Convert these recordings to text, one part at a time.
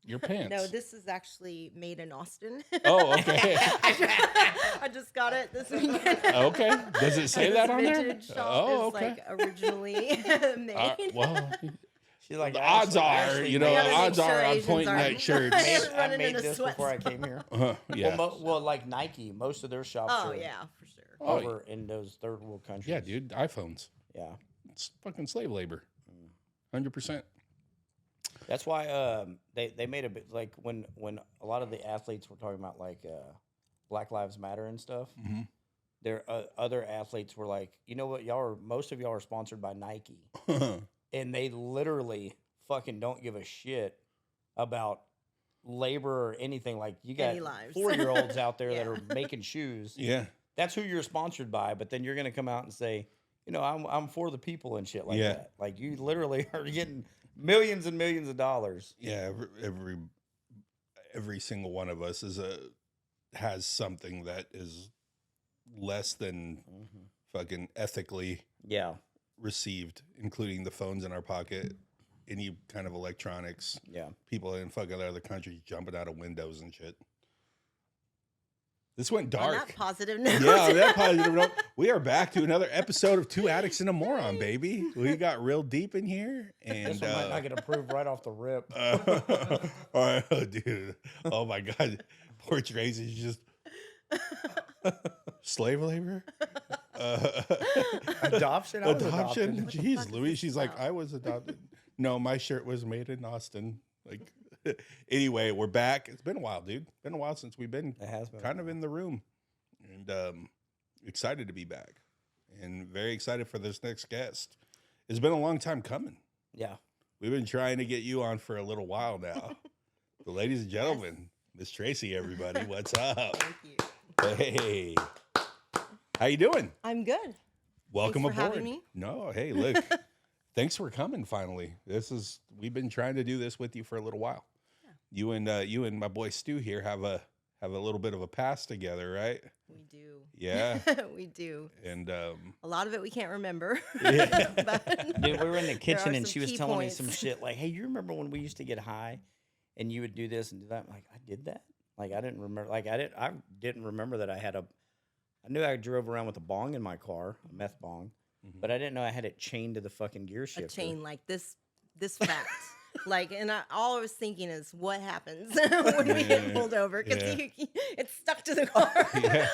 Your pants. No, this is actually made in Austin. Oh, okay. I just got it this weekend. Okay. Does it say This that on there? vintage shop Oh, is okay. like originally made. Well, She's like, the I odds actually- I are, actually you made know, gotta the make odds sure are I'm Asians pointing aren't- at shirts. Just I running made in a this sweat before I came here. Yeah. Well, like Nike, most of their shops Oh are yeah, for sure. Oh, over in those third world countries. Yeah, dude. iPhones. Yeah. It's fucking slave labor. 100%. That's why they made a bit like when a lot of the athletes were talking about like Black Lives Matter and stuff. Mhm. There other athletes were like, you know what, most of y'all are sponsored by Nike, and they literally fucking don't give a shit about labor or anything. Like you got Any lives. 4-year-olds out there that Yeah. are making shoes. Yeah. That's who you're sponsored by. But then you're gonna come out and say, you know, I'm for the people and shit like Yeah. that. Like you literally are getting millions and millions of dollars. Yeah. Every single one of us has something that is less than fucking ethically Yeah. received, including the phones in our pocket, any kind of electronics, Yeah. people in fucking other countries jumping out of windows and shit. This went On dark. that positive note. Yeah, on that positive note, we are back to another episode of Two Addicts and a Moron, baby. We got real deep in here, and This one might not get approved right off the rip. oh, dude, oh my god, poor Tracy's just slave labor, Adoption? I was adoption. adopted. What the Jeez, fuck is Louis, this she's like, about? I was adopted. No, my shirt was made in Austin. Like, anyway, we're back. It's been a while, dude. Been a while since we've been It has been. kind of in the room, and excited to be back, and very excited for this next guest. It's been a long time coming. Yeah. We've been trying to get you on for a little while now. But ladies and gentlemen, Miss Tracy, everybody, what's up? Thank you. Hey, how you doing? I'm good. Welcome Thanks for aboard. having me. No, hey, look, thanks for coming. Finally, we've been trying to do this with you for a little while. Yeah. You and my boy Stu here have a little bit of a past together, right? We do. Yeah. We do. And A lot of it we can't remember. Yeah. But Dude, we were in the there kitchen are and some she was key telling points. me some shit like, hey, you remember when we used to get high and you would do this and do that? I'm like, I did that? Like, I didn't remember. Like, I didn't remember that I knew I drove around with a bong in my car, a meth bong, but I didn't know I had it chained to the fucking gear a shifter. chain like this fact. Like, and all I was thinking is, what happens when we Yeah. get pulled over? Because Yeah. it's stuck to the car. Yeah.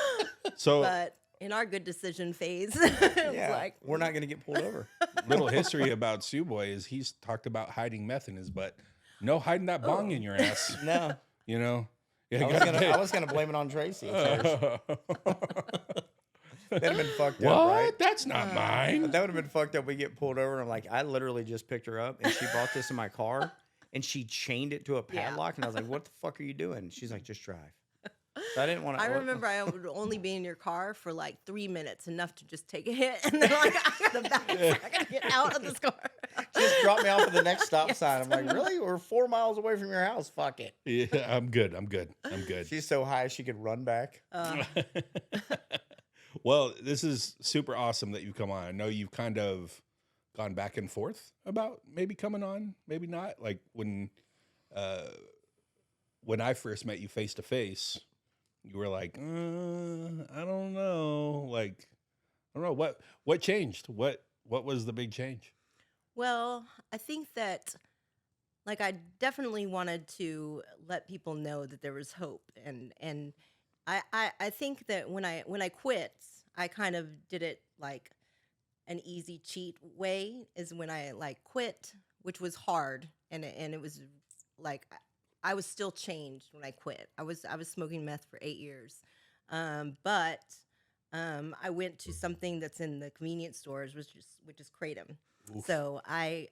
So But in our good decision phase, it's Yeah, like, we're not going to get pulled over. little history about Sue Boy is he's talked about hiding meth in his butt. No hiding that bong in your ass. No. You know. Yeah, I was gonna blame it on Tracy at first. That'd have been fucked what? up, right? That's not mine. That would have been fucked up. We get pulled over, and I'm like, I literally just picked her up, and she brought this in my car, and she chained it to a Yeah. padlock, and I was like, what the fuck are you doing? She's like, just drive. So I didn't want to. I remember I would only be in your car for like 3 minutes, enough to just take a hit, and then like I gotta back, I gotta get out of this car. Just drop me off at the next stop Yes. sign. I'm like, really? We're 4 miles away from your house. Fuck it. Yeah, I'm good. She's so high she could run back. Well, this is super awesome that you come on. I know you've kind of gone back and forth about maybe coming on, maybe not. Like when I first met you face to face, you were like, I don't know. Like, I don't know what changed. What was the big change? Well, I think that like I definitely wanted to let people know that there was hope, and I think that when I quit, I kind of did it like an easy cheat way is when I like quit, which was hard, and it was like I was still changed when I quit. I was smoking meth for 8 years, but I went to something that's in the convenience stores, which is kratom. Oof. So I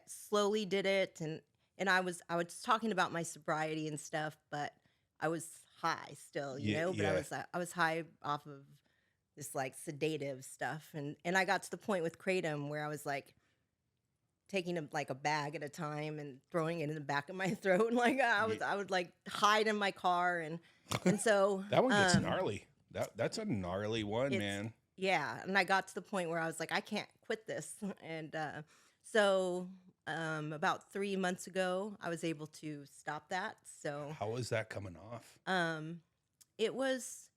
slowly did it, and I was talking about my sobriety and stuff, but I was high still, you Yeah, know. But yeah. I was high off of this like sedative stuff, and I got to the point with kratom where I was like taking a bag at a time and throwing it in the back of my throat, and like I would like hide in my car, and so That one gets gnarly. That's a gnarly one, it's- man. yeah, and I got to the point where I was like, I can't quit this, and so about 3 months ago, I was able to stop that. So How is that coming off? it was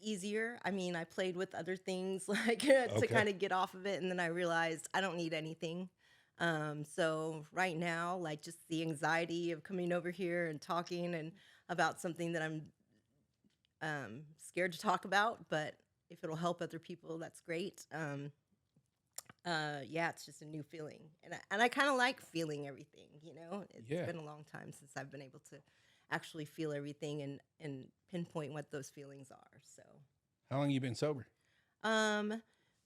easier. I mean, I played with other things like to kind of get off of it, and then I realized I don't need anything. So right now, like just the anxiety of coming over here and talking and about something that I'm scared to talk about, but if it'll help other people, that's great. Yeah, it's just a new feeling, and I kind of like feeling everything. You know, it's Yeah. been a long time since I've been able to actually feel everything and pinpoint what those feelings are. So, How long you been sober?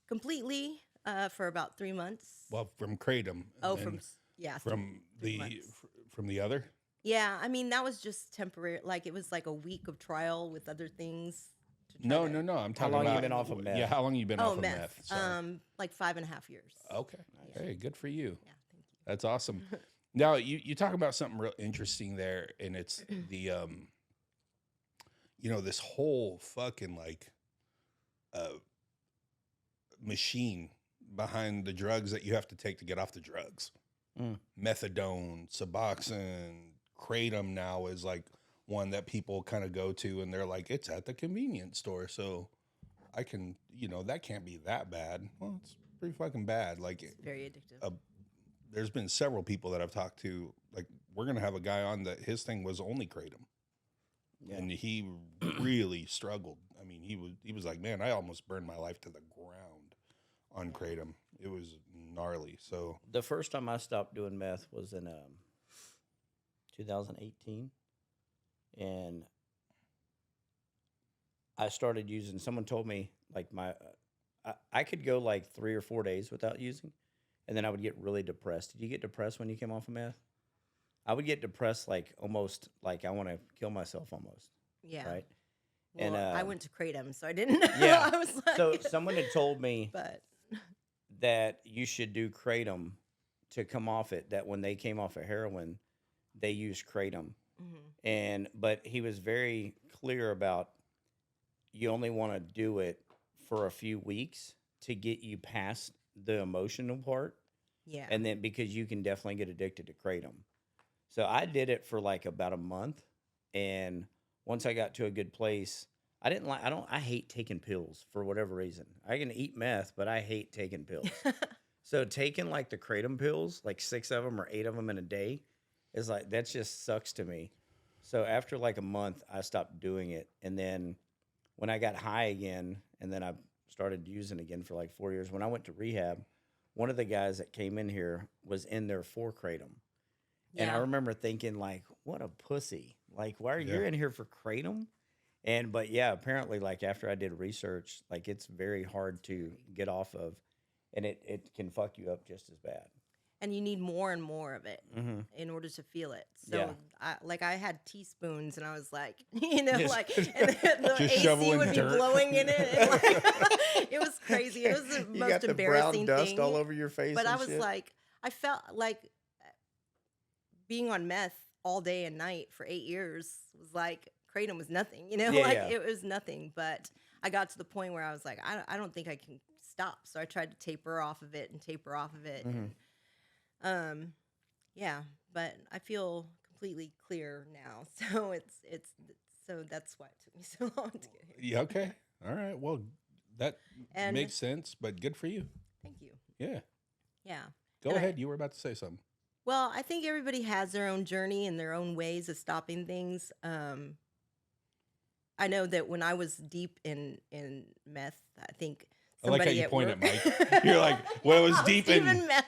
completely for about 3 months. Well, from kratom. Oh, and then yeah, from 3 the months. from the other. Yeah, I mean that was just temporary. Like it was like a week of trial with other things. To try No, to- no, no. I'm talking long you about been off of meth? Yeah, how long you been Oh, off of meth. meth? Sorry. Like 5.5 years. Okay. Hey, good for you. Yeah, thank you. That's awesome. Now you talk about something real interesting there, and it's the this whole fucking like machine behind the drugs that you have to take to get off the drugs. Methadone, Suboxone, kratom now is like one that people kind of go to, and they're like, it's at the convenience store, so I can, that can't be that bad. Well, it's pretty fucking bad. Like, It's very addictive. there's been several people that I've talked to. Like, we're gonna have a guy on that his thing was only kratom, and he really struggled. I mean, he was like, man, I almost burned my life to the ground on kratom. It was gnarly. So The first time I stopped doing meth was in 2018, and I started using. Someone told me like I could go like 3 or 4 days without using, and then I would get really depressed. Did you get depressed when you came off of meth? I would get depressed like almost like I want to kill myself almost. Yeah. Right. Well, And, I went to kratom, so I didn't. Yeah. I was like, So someone had told me but that you should do kratom to come off it. That when they came off of heroin, they used kratom. But he was very clear about you only want to do it for a few weeks to get you past the emotional part, yeah, and then because you can definitely get addicted to kratom. So I did it for like about a month, and once I got to a good place, I hate taking pills for whatever reason. I can eat meth, but I hate taking pills. So taking like the kratom pills, like 6 of them or 8 of them in a day, is like, that just sucks to me. So after like a month, I stopped doing it. And then when I got high again, and then I started using again for like 4 years, when I went to rehab, one of the guys that came in here was in there for kratom. And I Yeah. remember thinking like, what a pussy. Like, why are you Yeah. in here for kratom? But yeah, apparently like after I did research, like it's very hard to get off of, and it can fuck you up just as bad. and you need more and more of it in order to feel it. So, Yeah. I had teaspoons, and I was like, and Just the AC shoveling would be dirt. blowing in it. And like, it was crazy. It was the You most got the embarrassing brown dust thing. all over your face. But and I was shit. like, I felt like being on meth all day and night for 8 years was like kratom was nothing, Yeah, like yeah. it was nothing. But I got to the point where I was like, I don't think I can stop. So I tried to taper off of it. And, yeah, but I feel completely clear now. So so that's why it took me so long to get here. yeah, okay, all right. Well, that And- makes sense, but good for you. Thank you. Yeah, Yeah. go And ahead. You were about to say something. Well, I think everybody has their own journey and their own ways of stopping things. I know that when I was deep in meth, I think I like how somebody you at point at work- Mike. You're like, well, it was I deep in meth.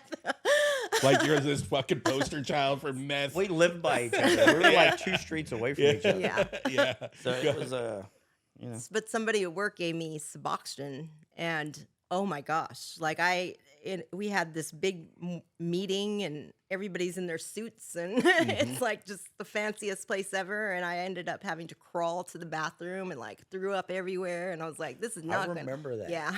like you're this fucking poster child for meth. we lived by each other. We were Yeah. like 2 streets away from each other. Yeah. yeah. So Go it was But somebody at work gave me Suboxone, and oh my gosh, like we had this big meeting, and everybody's in their suits, and it's like just the fanciest place ever. And I ended up having to crawl to the bathroom and like threw up everywhere. And I was like, this is not gonna. remember that. Yeah,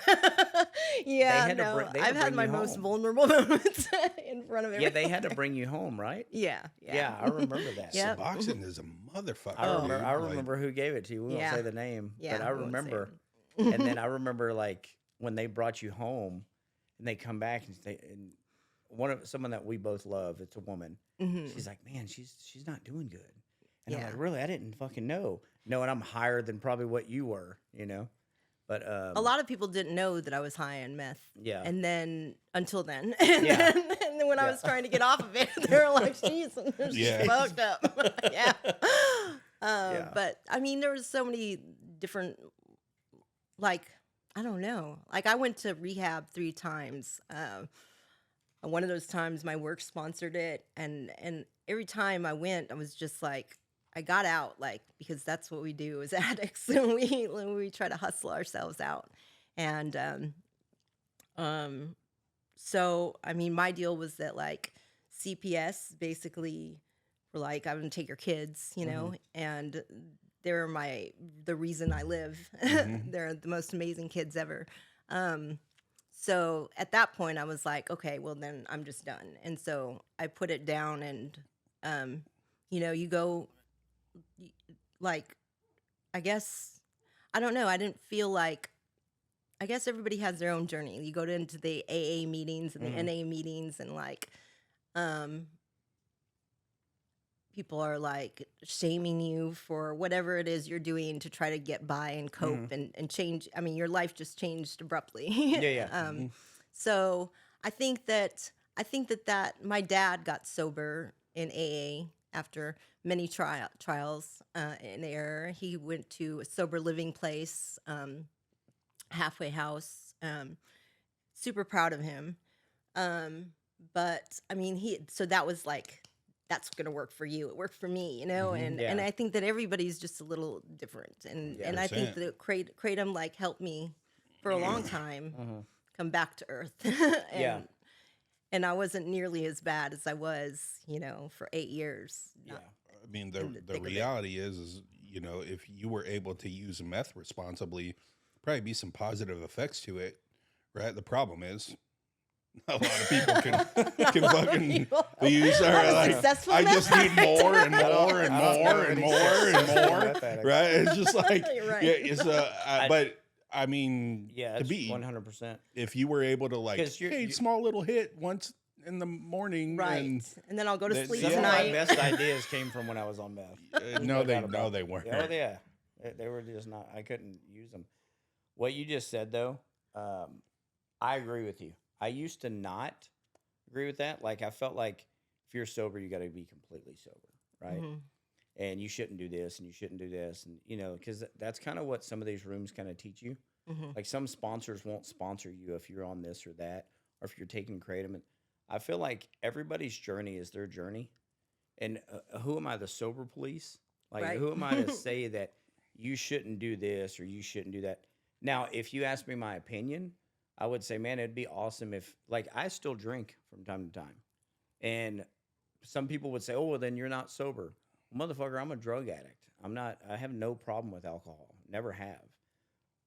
yeah. had to No, they had I've to had bring my you most home. vulnerable moments in front of everybody. Yeah, they had to bring you home, right? Yeah, Yeah, I remember that. Yeah. Suboxone is a motherfucker. I remember. dude. I Like, remember who gave it to you. We Yeah. won't say the name, Yeah, but I we won't say remember. it. And then I remember like when they brought you home, and they come back and someone that we both love. It's a woman. Mhm. She's like, man, she's not doing good. And I'm Yeah. like, really? I didn't fucking know. No, and I'm higher than probably what you were, you know. But A lot of people didn't know that I was high on meth. Yeah. And then until then, and, Yeah. then when I was trying to get off of it, they were like, "She's Yeah. fucked up." Yeah. Yeah. But I mean, there was so many different, like, I don't know. Like, I went to rehab 3 times. One of those times, my work sponsored it, and every time I went, I was just like, I got out, like, because that's what we do as addicts. We try to hustle ourselves out. And so I mean, my deal was that, like, CPS basically were like, I'm gonna take your kids, you know, and they're the reason I live. They're the most amazing kids ever. So at that point I was like, okay, well then I'm just done. And so I put it down, and you know, you go, like, I guess, I don't know, I didn't feel like, I guess everybody has their own journey. You go into the AA meetings and the NA meetings, and like, people are like shaming you for whatever it is you're doing to try to get by and cope and change. I mean, your life just changed abruptly. Yeah. So I think that my dad got sober in AA after many trials and error. He went to a sober living place, halfway house. Super proud of him. But I mean, so that was like, that's going to work for you. It worked for me, you know? And I think that everybody's just a little different. And I think that kratom like helped me for a long time come back to earth. And I wasn't nearly as bad as I was, you know, for 8 years. Yeah. I mean, the reality is, you know, if you were able to use meth responsibly, probably be some positive effects to it, right? The problem is, a lot of people can fucking use our, like, I just need more and more and more and more and more, right? It's just like, Right. yeah, it's but I mean, Yeah, to it's be 100%. if you were able to, like, 'Cause hey, small little hit once in the morning, Right. And then I'll go to that- sleep Some of my tonight. best ideas came from when I was on meth. no, doubt about they it. weren't. Oh, yeah. They were just not, I couldn't use them. What you just said, though, I agree with you. I used to not agree with that. Like, I felt like if you're sober, you got to be completely sober, right? And you shouldn't do this and you shouldn't do this. And, you know, because that's kind of what some of these rooms kind of teach you. Like, some sponsors won't sponsor you if you're on this or that, or if you're taking kratom. And I feel like everybody's journey is their journey. And who am I, the sober police? Like, Right. who am I to say that you shouldn't do this or you shouldn't do that? Now, if you ask me my opinion, I would say, man, it'd be awesome if, like, I still drink from time to time. And some people would say, oh, well, then you're not sober. Well, motherfucker, I'm a drug addict. I have no problem with alcohol. Never have.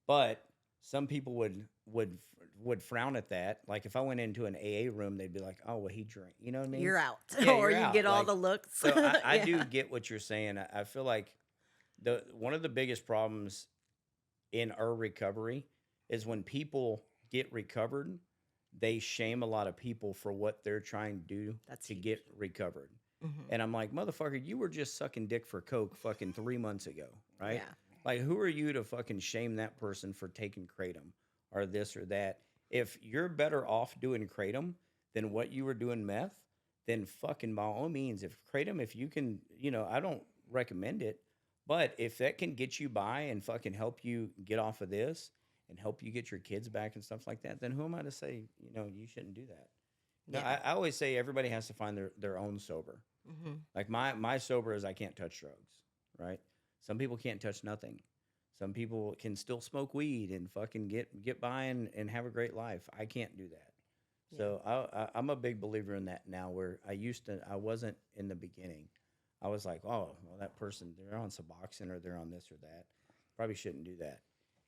But some people would frown at that. Like, if I went into an AA room, they'd be like, oh, well, he drank. You know what I mean? You're out. Yeah, Or you're you out. get all Like, the looks. So I Yeah. do get what you're saying. I feel like one of the biggest problems in our recovery is when people get recovered, they shame a lot of people for what they're trying to do That's to huge. get recovered. And I'm like, motherfucker, you were just sucking dick for coke fucking 3 months ago, right? Yeah. Like, who are you to fucking shame that person for taking kratom or this or that? If you're better off doing kratom than what you were doing meth, then fucking by all means, if you can, you know, I don't recommend it, but if that can get you by and fucking help you get off of this and help you get your kids back and stuff like that, then who am I to say, you know, you shouldn't do that? No, Yeah. I always say everybody has to find their own sober. Like, my sober is I can't touch drugs, right? Some people can't touch nothing. Some people can still smoke weed and fucking get by and have a great life. I can't do that. Yeah. So I'm a big believer in that now, where I wasn't in the beginning. I was like, oh, well, that person, they're on Suboxone or they're on this or that. Probably shouldn't do that.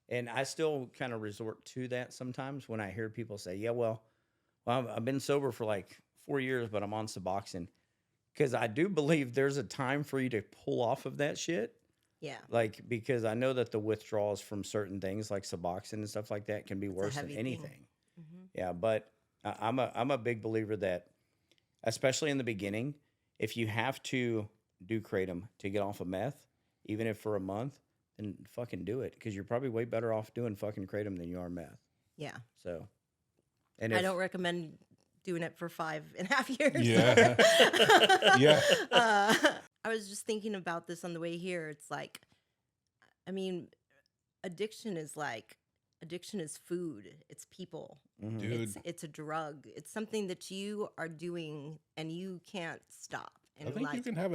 And I still kind of resort to that sometimes when I hear people say, yeah, well, I've been sober for like 4 years, but I'm on Suboxone. Because I do believe there's a time for you to pull off of that shit. Yeah. Like, because I know that the withdrawals from certain things like Suboxone and stuff like that can be worse than heavy thing. anything. Yeah, but I'm a big believer that, especially in the beginning, if you have to do kratom to get off of meth, even if for a month, then fucking do it, because you're probably way better off doing fucking kratom than you are meth. Yeah. So, and I don't recommend doing it for 5.5 years. Yeah. Yeah. I was just thinking about this on the way here. It's like, I mean, addiction is food. It's people. Dude. It's a drug. It's something that you are doing and you can't stop. And I think you can have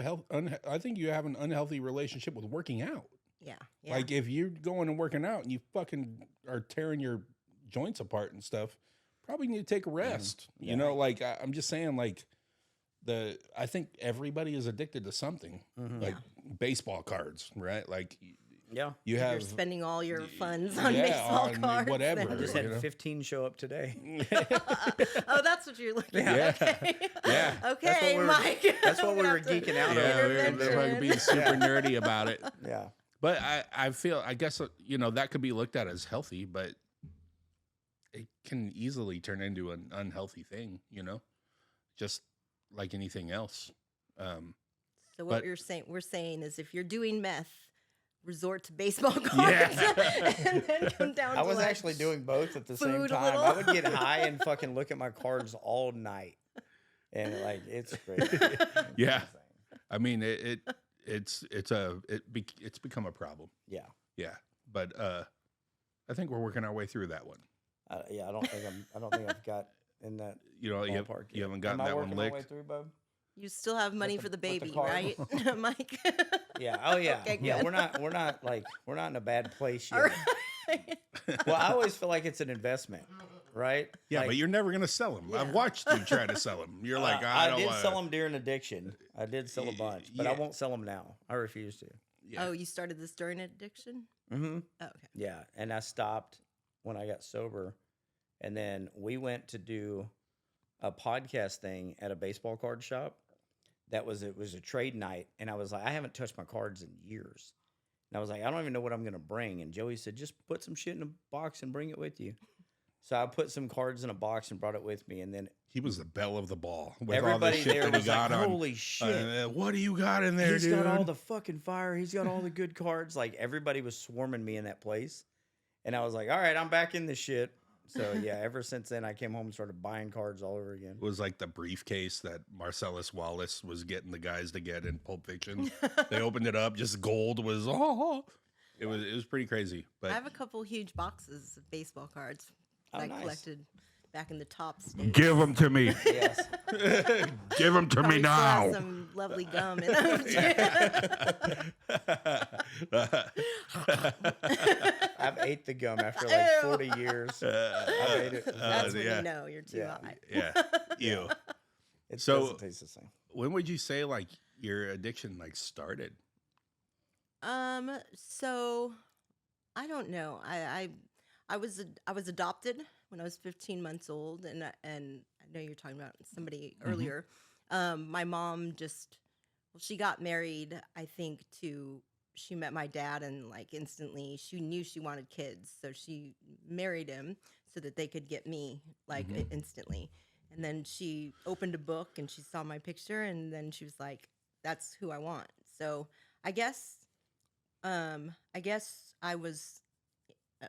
I think you have an unhealthy relationship with working out. Yeah. Like if you're going and working out and you fucking are tearing your joints apart and stuff, probably need to take a rest. You know, like I'm just saying, like I think everybody is addicted to something, like baseball cards, right? Like you're spending all your funds on baseball cards. Whatever. I just had 15 show up today. Oh, that's what you're looking at. Okay. Yeah. Okay, Mike. That's what we were geeking out over. We're being super nerdy about it. Yeah. But I guess, that could be looked at as healthy, but it can easily turn into an unhealthy thing, just like anything else. So what we're saying is if you're doing meth, resort to baseball cards and then come down I was actually doing both at the same time. I would get high and fucking look at my cards all night. And it's great. Yeah. I mean, it's become a problem. Yeah. Yeah. But I think we're working our way through that one. Yeah, I don't think I've got in that ballpark you haven't gotten that one licked. Am I working my way through, Bub? You still have money for the baby, right, Mike? Yeah. Oh yeah. Okay, yeah. We're not in a bad place yet. Right. Well, I always feel like it's an investment, right? Yeah, but you're never gonna sell them. Yeah. I've watched you try to sell them. You're like, I did sell them during addiction. I did sell a bunch, but I won't sell them now. I refuse to. Yeah. Oh, you started this during addiction? Mm-hmm. Oh, okay. Yeah, and I stopped when I got sober, and then we went to do a podcast thing at a baseball card shop. It was a trade night, and I was like, I haven't touched my cards in years. And I was like, I don't even know what I'm going to bring. And Joey said, just put some shit in a box and bring it with you. So I put some cards in a box and brought it with me. And then he was the belle of the ball. With everybody all the shit there that was he got like, on. holy shit. What do you got in there, dude? He's got all the fucking fire. He's got all the good cards. Like, everybody was swarming me in that place. And I was like, all right, I'm back in this shit. So, yeah, ever since then, I came home and started buying cards all over again. It was like the briefcase that Marcellus Wallace was getting the guys to get in Pulp Fiction. They opened it up, just gold was, It was pretty crazy. But I have a couple huge boxes of baseball cards that I collected back in the top stage. Give them to me. Yes. Give them to me now. Still have some lovely gum in them. I've ate the gum after like 40 years. I ate it. That's when you know you're too high. Yeah. Ew. It doesn't taste the same. When would you say like your addiction like started? So I don't know. I was adopted when I was 15 months old, and I know you're talking about somebody earlier. My mom she got married, I think, she met my dad, and like instantly she knew she wanted kids, so she married him so that they could get me like instantly. And then she opened a book and she saw my picture, and then she was like, "That's who I want." So I guess I was.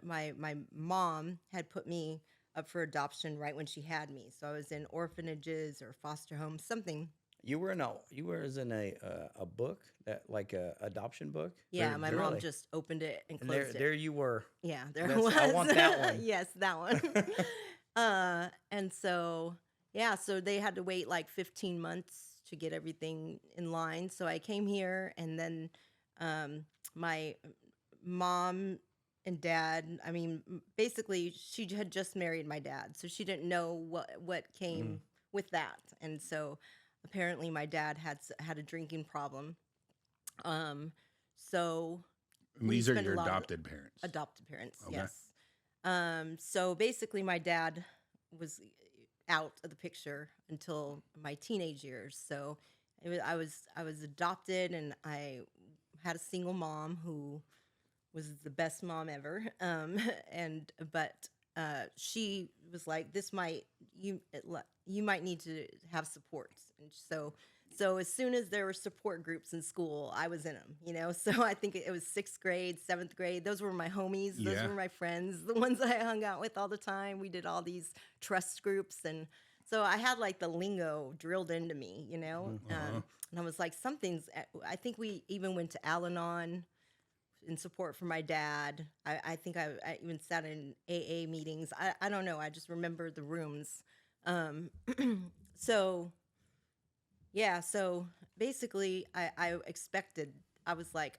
My mom had put me up for adoption right when she had me, so I was in orphanages or foster homes, something. You were in a book, that like a adoption book. Yeah, my mom just opened it and closed it. There you were. Yeah, there was. I want that one. Yes, that one. And so so they had to wait like 15 months to get everything in line. So I came here, and then my mom and dad, I mean, basically she had just married my dad, so she didn't know what came with that. And so apparently my dad had a drinking problem. So and these are your adopted parents. Adopted parents, okay. Yes. So basically my dad was out of the picture until my teenage years. So I was adopted, and I had a single mom who was the best mom ever. But she was like, you might need to have supports. And so as soon as there were support groups in school, I was in them, you know. So I think it was 6th grade, 7th grade. Those were my homies. Those Yeah. were my friends, the ones I hung out with all the time. We did all these trust groups, and so I had like the lingo drilled into me, you know. And I was like, I think we even went to Al-Anon in support for my dad. I think I even sat in AA meetings. I don't know. I just remember the rooms. So yeah, so basically I expected, I was like,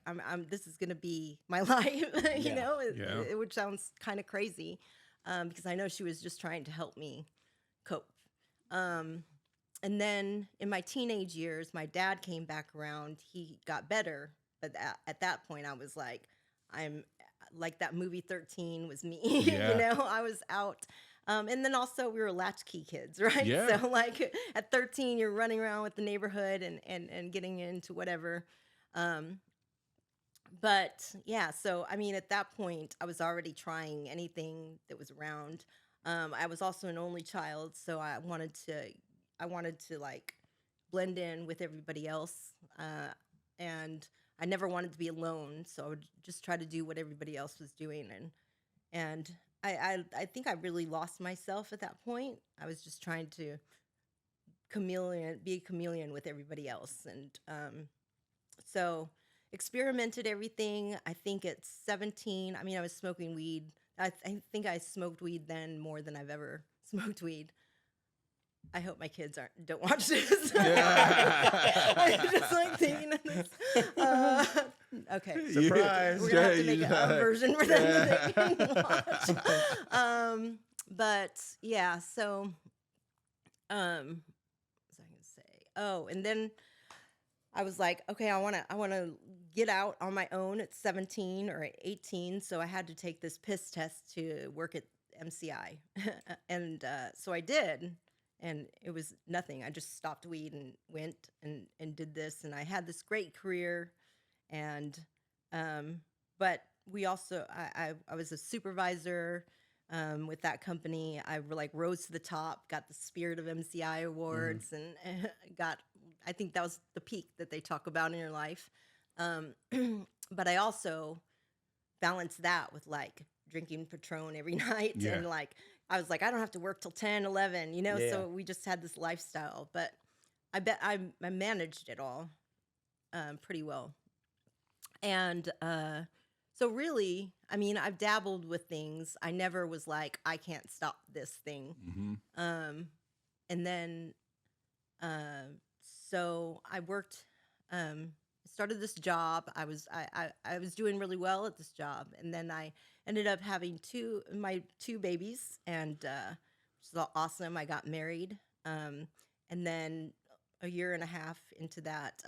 this is gonna be my life, you know, which sounds kind of crazy, because I know she was just trying to help me cope. And then in my teenage years, my dad came back around. He got better, but at that point, I was like, I'm like that movie 13 was me. Yeah. You know, I was out. And then also we were latchkey kids, right? Yeah. So like at 13, you're running around with the neighborhood and getting into whatever. But yeah, so I mean, at that point, I was already trying anything that was around. I was also an only child, so I wanted to like blend in with everybody else, and I never wanted to be alone. So I would just try to do what everybody else was doing, and I think I really lost myself at that point. I was just trying to be a chameleon with everybody else, and so experimented everything. I think at 17, I mean, I was smoking weed. I think I smoked weed then more than I've ever smoked weed. I hope my kids don't watch this. I'm just like thinking of this. Okay. Surprise. We're gonna have to make a version for them that they can watch. But yeah, so what was I gonna say? Oh, and then I was like, okay, I wanna get out on my own at 17 or 18. So I had to take this piss test to work at MCI. And so I did. And it was nothing. I just stopped weed and went and did this. And I had this great career. And but we also, I was a supervisor with that company. I like rose to the top, got the Spirit of MCI awards, and I think that was the peak that they talk about in your life. But I also balanced that with like drinking Patron every night. Yeah. And like, I was like, I don't have to work till 10, 11, you know? Yeah. So we just had this lifestyle, but I bet I managed it all pretty well. And so really, I mean, I've dabbled with things. I never was like, I can't stop this thing. Mm-hmm. And then, so I worked, started this job. I was doing really well at this job, and then I ended up having my two babies, and which is awesome. I got married, and then a year and a half into that,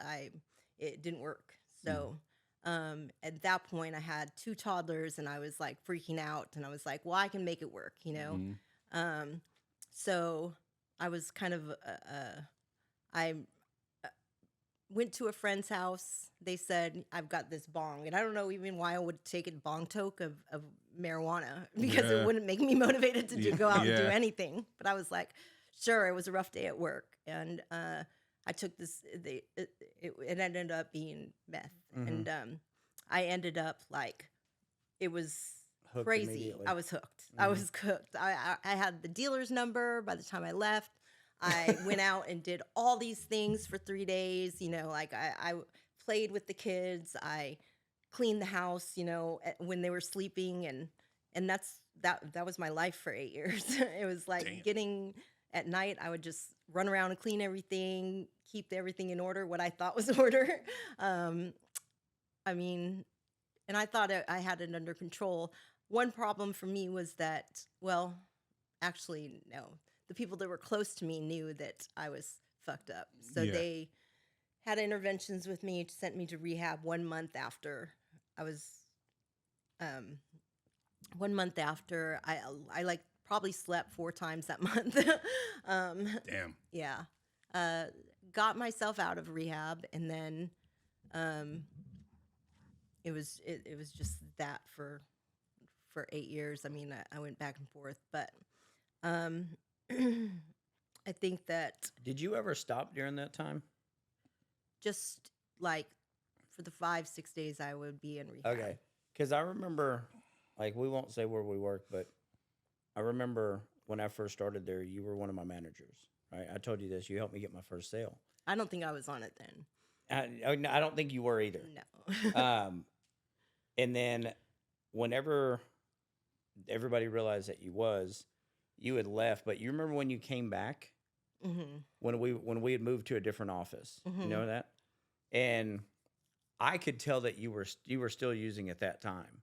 it didn't work. So at that point, I had 2 toddlers, and I was like freaking out, and I was like, well, I can make it work, you know. Mm-hmm. So I was kind of I went to a friend's house. They said, I've got this bong. And I don't know even why I would take a bong toke of marijuana, because Yeah. it wouldn't make me motivated to go out and do Yeah. anything. But I was like, sure, it was a rough day at work. And I took this, it ended up being meth. And I ended up like, it was Hooked crazy. immediately. I was hooked. I was cooked. I had the dealer's number by the time I left. I went out and did all these things for 3 days. You know, like I played with the kids. I cleaned the house, you know, when they were sleeping. And that was my life for 8 years. It was like Damn. getting at night, I would just run around and clean everything, keep everything in order, what I thought was order. I mean, and I thought I had it under control. One problem for me was that, well, actually, no. The people that were close to me knew that I was fucked up. So Yeah. they had interventions with me, sent me to rehab 1 month after I was, 1 month after I like probably slept 4 times that month. Damn. Yeah. Got myself out of rehab, and then it was just that for for 8 years. I mean, I went back and forth, but um, I think that Did you ever stop during that time? just like for the 5-6 days I would be in rehab. Okay. Because I remember, like, we won't say where we work, but I remember when I first started there, you were one of my managers, right? I told you this. You helped me get my first sale. I don't think I was on it then. I don't think you were either. No. And then whenever everybody realized that you had left, but you remember when you came back Mm-hmm. when we had moved to a different office, you Mm-hmm. know that? And I could tell that you were still using at that time,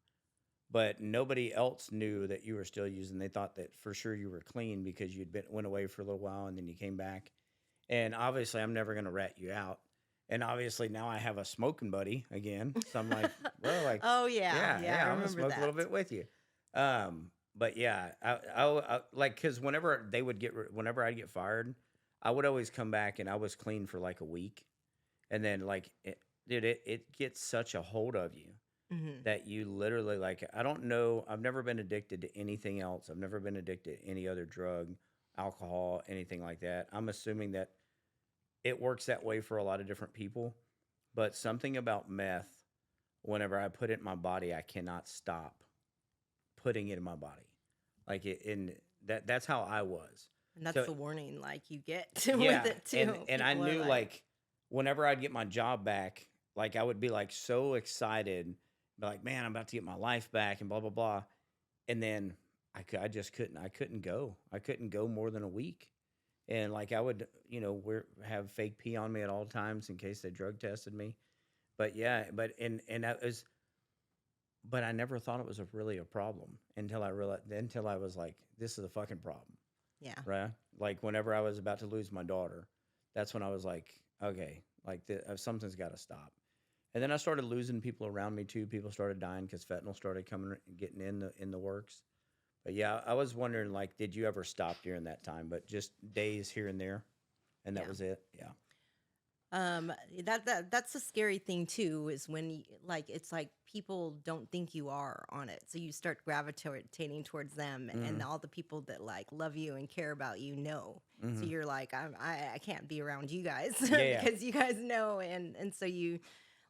but nobody else knew that you were still using. They thought that for sure you were clean because went away for a little while and then you came back. And obviously, I'm never going to rat you out. And obviously, now I have a smoking buddy again. So I'm like, well, like, Oh yeah, yeah, I I'm gonna remember smoke that. a little bit with you. But yeah, I like because whenever whenever I'd get fired, I would always come back and I was clean for like a week, and then like, it gets such a hold of you Mm-hmm. that you literally like. I don't know. I've never been addicted to anything else. I've never been addicted to any other drug, alcohol, anything like that. I'm assuming that it works that way for a lot of different people, but something about meth, whenever I put it in my body, I cannot stop putting it in my body. Like that's how I was. And that's So the warning, like you get yeah, with it too. and I People are knew like whenever I'd get my job back, like I would be like so excited, be like, man, I'm about to get my life back and blah blah blah. And then I just couldn't. I couldn't go. I couldn't go more than a week. And like I would, have fake pee on me at all times in case they drug tested me. But yeah, and that was, but I never thought it was really a problem until I was like, this is a fucking problem, yeah. right? Like whenever I was about to lose my daughter, that's when I was like, okay, like something's got to stop. And then I started losing people around me too. People started dying because fentanyl started getting in the works. But yeah, I was wondering, like, did you ever stop during that time? But just days here and there, and that Yeah. was it. Yeah. That's a scary thing too, is when like it's like people don't think you are on it, so you start gravitating towards them, and all the people that like love you and care about you know. So Mm-hmm. you're like, I can't be around you guys Yeah. because you guys know, and so you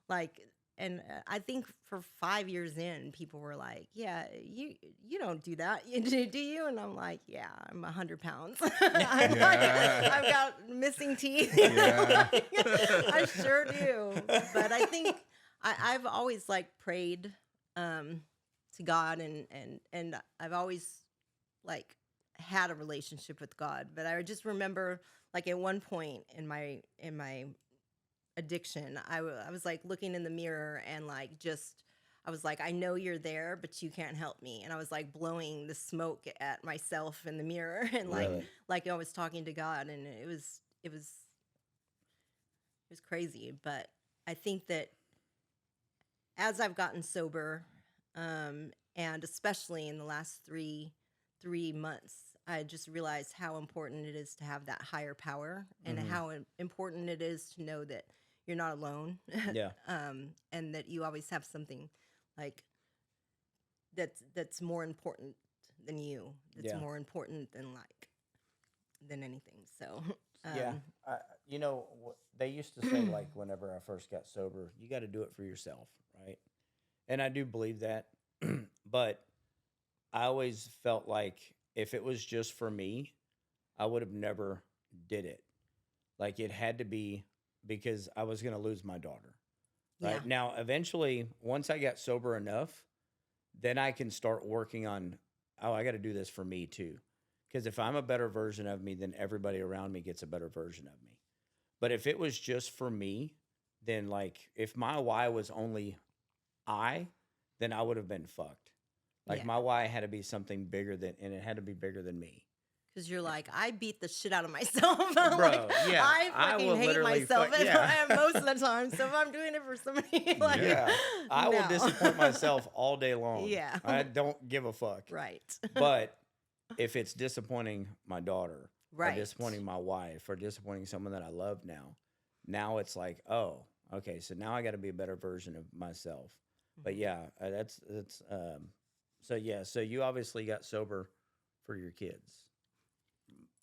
like. And I think for 5 years in, people were like, "Yeah, you don't do that, do you?" And I'm like, "Yeah, I'm 100 pounds. I've Yeah. got missing teeth. Yeah. I sure do." But I think I've always like prayed to God, and I've always like had a relationship with God. But I just remember like at one point in my addiction, I was like looking in the mirror and like just I was like, I know you're there, but you can't help me. And I was like blowing the smoke at myself in the mirror and Really? like I was talking to God, and it was crazy. But I think that as I've gotten sober, and especially in the last three months, I just realized how important it is to have that higher power, and Mhm. how important it is to know that you're not alone. Yeah. And that you always have something like that's more important than you. That's Yeah. more important than anything. So Yeah. They used to say, like, whenever I first got sober, you got to do it for yourself, right? And I do believe that. But I always felt like if it was just for me, I would have never did it. Like, it had to be because I was going to lose my daughter. Right yeah, now, eventually, once I got sober enough, then I can start working on, oh, I got to do this for me too. Because if I'm a better version of me, then everybody around me gets a better version of me. But if it was just for me, then like if my why was only then I would have been fucked. Like yeah. my why had to be something bigger and it had to be bigger than me. Because you're like, I beat the shit out of myself. Bro, Like, yeah, I I fucking will hate literally myself yeah. most of the time. So if I'm doing it for somebody, like, Yeah, I will no. disappoint myself all day long. Yeah. I don't give a fuck. Right. But if it's disappointing my daughter, or Right. disappointing my wife, or disappointing someone that I love now it's like, oh, okay, so now I got to be a better version of myself. But yeah, that's So yeah, so you obviously got sober for your kids.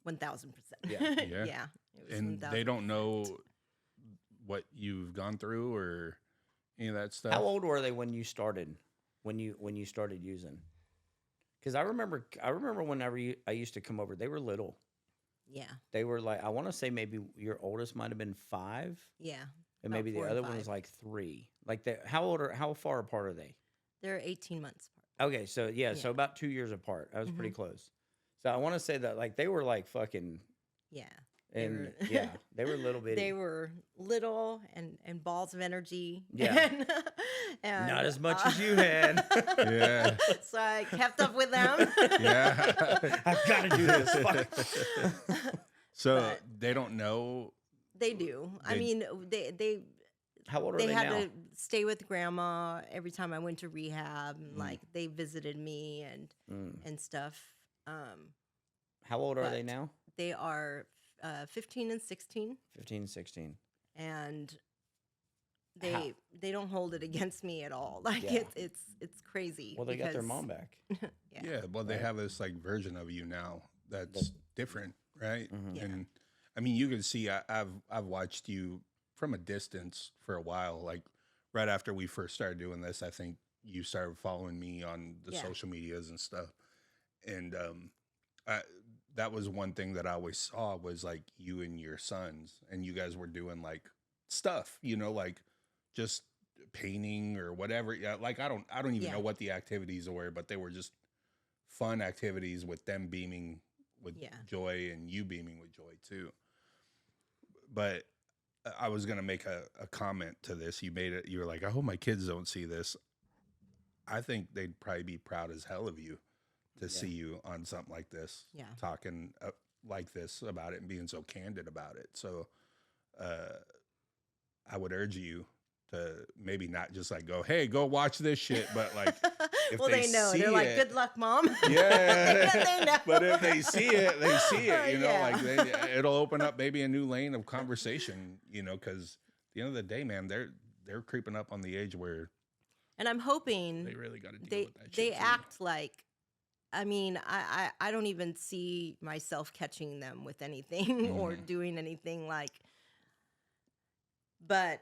1000%. Yeah. Yeah. Yeah. It was And they 1000%. don't know what you've gone through or any of that stuff. How old were they when you started? When you started using? Because I remember whenever I used to come over, they were little. Yeah. They were like, I want to say maybe your oldest might have been 5, Yeah. and About maybe the 4 and other one was 5. like 3. Like how far apart are they? They're 18 months apart. Okay, so yeah, so Yeah. about 2 years apart. I was pretty close. So I want to say that like they were like fucking, Yeah. and yeah, they were little bitty. They were little and balls of energy. Yeah. And, Not as much as you had. Yeah. So I kept up with them. Yeah. I've got to do this. Fuck. So But- they don't know. They do. I They- mean, they How old are they they had now? to stay with grandma every time I went to rehab, and Mm. like they visited me Mm. and stuff. How old are they but- now? They are 15 and 16, 15, 16. and How- they don't hold it against me at all. Like Yeah. it's crazy. Well, they got their because- mom back. Yeah. Yeah. Well, they Right. have this like version of you now that's different, right? Mhm. Yeah. And I mean, you can see I've watched you from a distance for a while. Like right after we first started doing this, I think you started following me on the Yeah. social medias and stuff. And that was one thing that I always saw was like you and your sons, and you guys were doing like stuff, like just painting or whatever. Yeah, like I don't even Yeah. know what the activities were, but they were just fun activities with them beaming with Yeah. joy and you beaming with joy too. But I was gonna make a comment to this. You made it. You were like, I hope my kids don't see this. I think they'd probably be proud as hell of you to Yeah. see you on something like this, Yeah. talking like this about it and being so candid about it. So I would urge you to maybe not just like go, hey, go watch this shit, but like, if well, they they know. see They're like, it- good luck, mom. yeah, They know. but if they see it, they see it. Yeah. Like it'll open up maybe a new lane of conversation. Because at the end of the day, man, they're creeping up on the age where And I'm hoping they really got to deal they with that. they shit too. act like. I mean, I don't even see myself catching them with anything or Mhm. doing anything like. But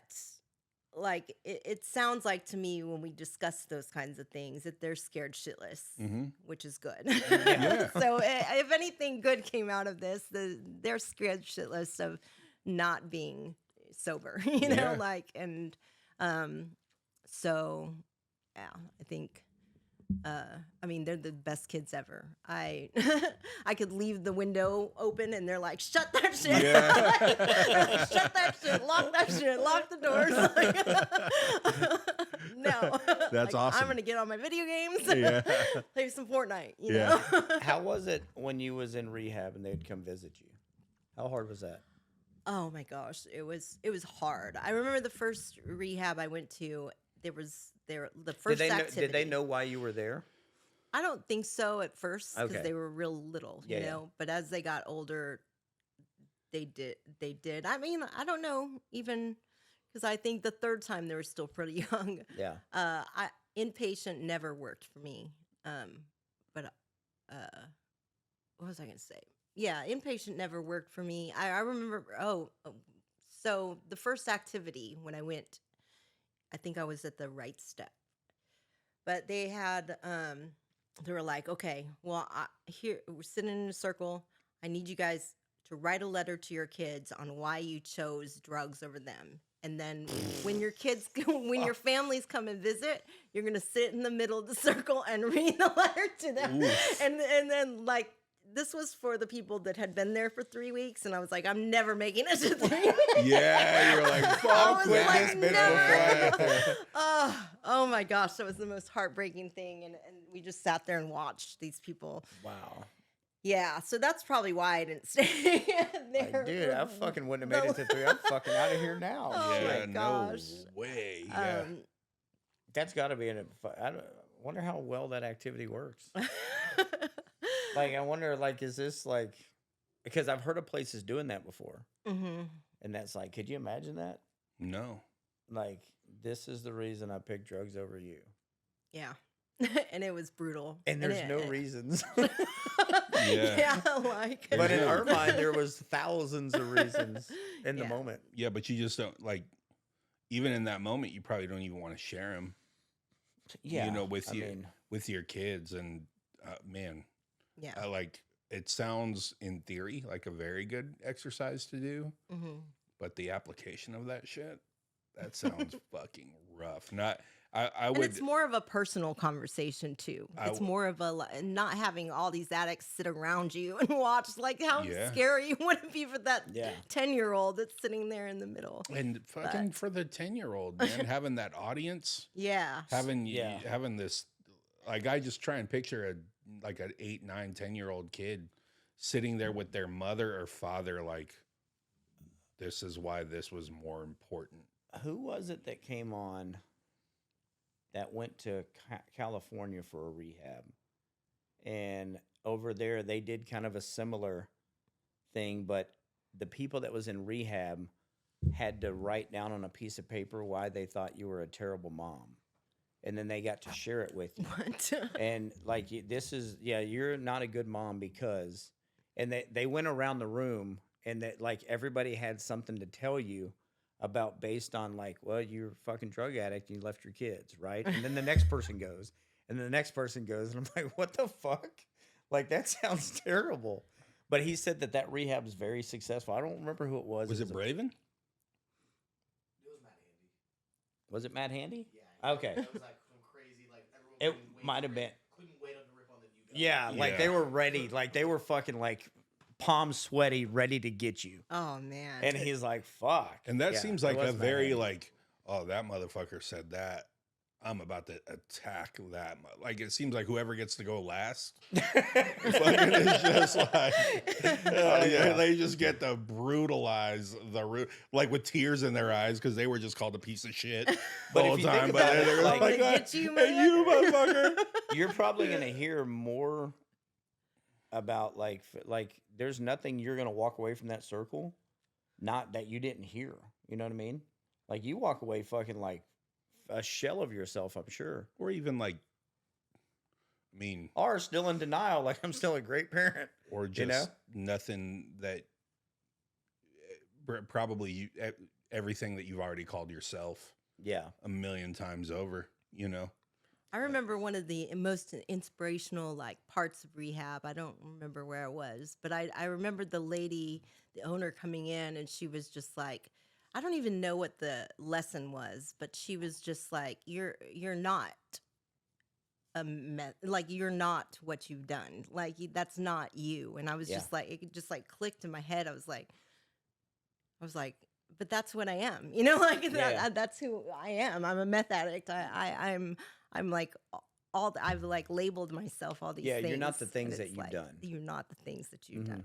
like it sounds like to me when we discuss those kinds of things that they're scared shitless, Mhm. which is good. Yeah. So if anything good came out of this, they're scared shitless of not being sober, Yeah. like, and so yeah, I think. I mean, they're the best kids ever. I could leave the window open and they're like, shut that shit. Yeah. Like, shut that shit. Lock that shit. Lock the doors. No. That's Like, awesome. I'm going to get on my video games. Yeah. Play some Fortnite, you Yeah. know? How was it when you was in rehab and they'd come visit you? How hard was that? Oh my gosh, it was hard. I remember the first rehab I went to, the first activity. Did they know why you were there? I don't think so at first because Okay. they were real little, Yeah, you yeah. know. But as they got older, they did. I mean, I don't know even because I think the third time they were still pretty young. Yeah. Inpatient never worked for me. But what was I gonna say? Yeah, inpatient never worked for me. I remember. So the first activity when I went, I think I was at the right step. But they had, they were like, okay, well, here we're sitting in a circle. I need you guys to write a letter to your kids on why you chose drugs over them. And then when your kids, when your families come and visit, you're gonna sit in the middle of the circle and read the letter to them. Oof. And then like. This was for the people that had been there for 3 weeks, and I was like, I'm never making it to 3 weeks. Yeah, you're like, I fuck was with like, this bitch never. before I get there. Oh my gosh, that was the most heartbreaking thing. And we just sat there and watched these people. Wow. Yeah, so that's probably why I didn't stay there. Like, dude, I fucking wouldn't have made it to 3. I'm fucking out of here now. Oh Yeah, my no gosh. way. Yeah. That's got to be I wonder how well that activity works. Like, I wonder, like, is this like, because I've heard of places doing that before. Mm-hmm. And that's like, could you imagine that? No. Like, this is the reason I picked drugs over you. Yeah. and it was brutal. And there's no reasons. Yeah, like. But in our mind, there was thousands of reasons in the moment. Yeah, but you just don't like. Even in that moment, you probably don't even want to share them. Yeah, you know, with your kids, and man, Yeah. like it sounds in theory like a very good exercise to do, but the application of that shit, that sounds fucking rough. Not. I And would. it's more of a personal conversation too. It's more of a not having all these addicts sit around you and watch. Like how scary would it be for that 10-year-old that's sitting there in the middle? And fucking for the 10-year-old, man, having that audience, having this, like I just try and picture like an 8, 9, 10-year-old kid sitting there with their mother or father, like this is why this was more important. Who was it that came on? That went to California for a rehab. And over there, they did kind of a similar thing, but the people that was in rehab had to write down on a piece of paper why they thought you were a terrible mom. And then they got to share it with you. What? And like, this is, you're not a good mom because, and they went around the room and that like everybody had something to tell you about based on like, well, you're a fucking drug addict and you left your kids, right? And then the next person goes, and the next person goes, and I'm like, what the fuck? Like, that sounds terrible. But he said that rehab is very successful. I don't remember who it was. Was it Braven? It was Matt Handy. Was it Matt Handy? Yeah. Okay. It was like some crazy, like everyone It might have been. Couldn't wait on the rip on the new guy. Yeah, like they were ready. Like they were fucking like palms sweaty, ready to get you. Oh man. And he's like, fuck. And that seems like a very like, oh, that motherfucker said that. I'm about to attack that. Like it seems like whoever gets to go last, fucking is just like, they just get to brutalize the root, like with tears in their eyes because they were just called a piece of shit the whole time. But they're like, hey, you motherfucker. You're probably gonna hear more about like there's nothing you're gonna walk away from that circle, not that you didn't hear. You know what I mean? Like you walk away fucking like a shell of yourself, I'm sure. Or even like, I mean, or still in denial, like I'm still a great parent, or just nothing that probably everything that you've already called yourself, a million times over. You know. I remember one of the most inspirational like parts of rehab. I don't remember where it was, but I remember the lady, the owner coming in, and she was just like, I don't even know what the lesson was, but she was just like, you're not like you're not what you've done. Like that's not you. And I was just like, it just like clicked in my head. I was like, but that's what I am. You know, like that's who I am. I'm a meth addict. I'm like I've like labeled myself all these things. Yeah, you're not the things that you've like, done. You're not the things that you've done.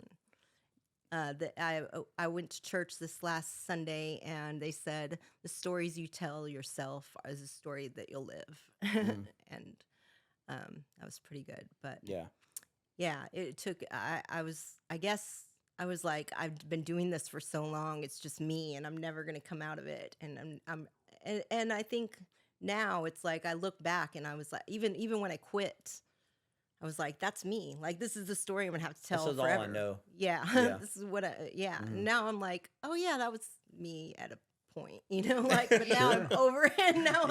I went to church this last Sunday, and they said the stories you tell yourself is a story that you'll live, and that was pretty good. But it took. I guess I was like, I've been doing this for so long. It's just me, and I'm never gonna come out of it. And I think now it's like I look back, and I was like, even when I quit, I was like, that's me. Like, this is the story I'm going to have to tell forever. This is all I know. Yeah. This is what Now I'm like, oh, yeah, that was me at a point, you know? Like, but now I'm over it. Now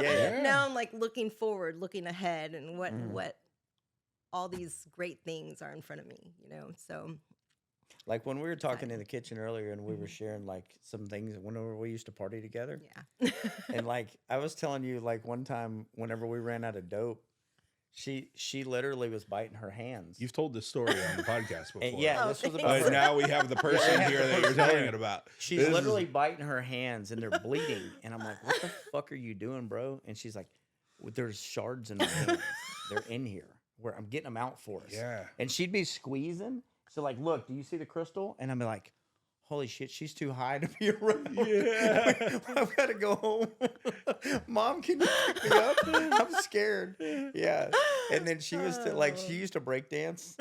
I'm, like, looking forward, looking ahead, and what all these great things are in front of me, you know? So. Like, when we were talking in the kitchen earlier and we were sharing, like, some things whenever we used to party together. Yeah. And, like, I was telling you, like, one time whenever we ran out of dope, She literally was biting her hands. You've told this story on the podcast before. This was about but now we have the person here that you're telling it about. She's literally biting her hands and they're bleeding. And I'm like, what the fuck are you doing, bro? And she's like, there's shards in my hands. They're in here. Where I'm getting them out for us. Yeah. And she'd be squeezing. So like, look, do you see the crystal? And I'd be like, holy shit, she's too high to be around. Yeah. I've got to go home. Mom, can you pick me up? I'm scared. Yeah. And then she was she used to break dance.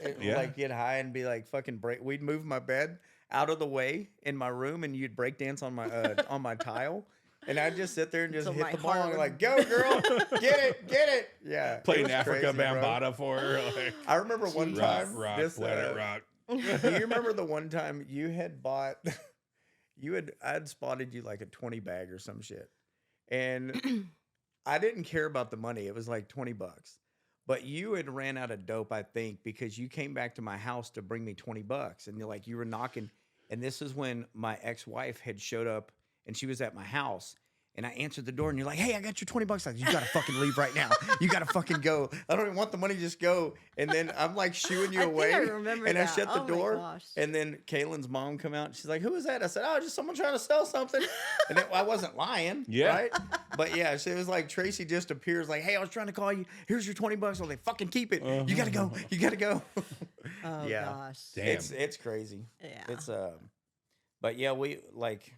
Like get high and be like fucking break. We'd move my bed out of the way in my room and you'd break dance on my tile. And I'd just sit there and just Until hit my the heart bong would- like, go girl, get it. Yeah. it Playing was Africa crazy, bro. Bambaataa for her. Like, I remember one time. rock, this, let it rock. Do you remember the one time you had bought, I had spotted you like a 20 bag or some shit. And I didn't care about the money. It was like $20. But you had ran out of dope, I think, because you came back to my house to bring me $20. And you were knocking. And this is when my ex-wife had showed up and she was at my house. And I answered the door and you're like, hey, I got your $20. Like, you got to fucking leave right now. You got to fucking go. I don't even want the money. Just go. And then I'm like shooing you I away. think I remember and that. I shut the Oh my door. gosh. And then Kaylin's mom come out. And she's like, who is that? I said, oh, just someone trying to sell something. And I wasn't lying. Yeah. Right? But yeah, so it was like Tracy just appears like, hey, I was trying to call you. Here's your $20. I was like, fucking keep it. You got to go. You got to go. Oh Yeah. gosh. Damn. It's crazy. Yeah. It's but yeah, we like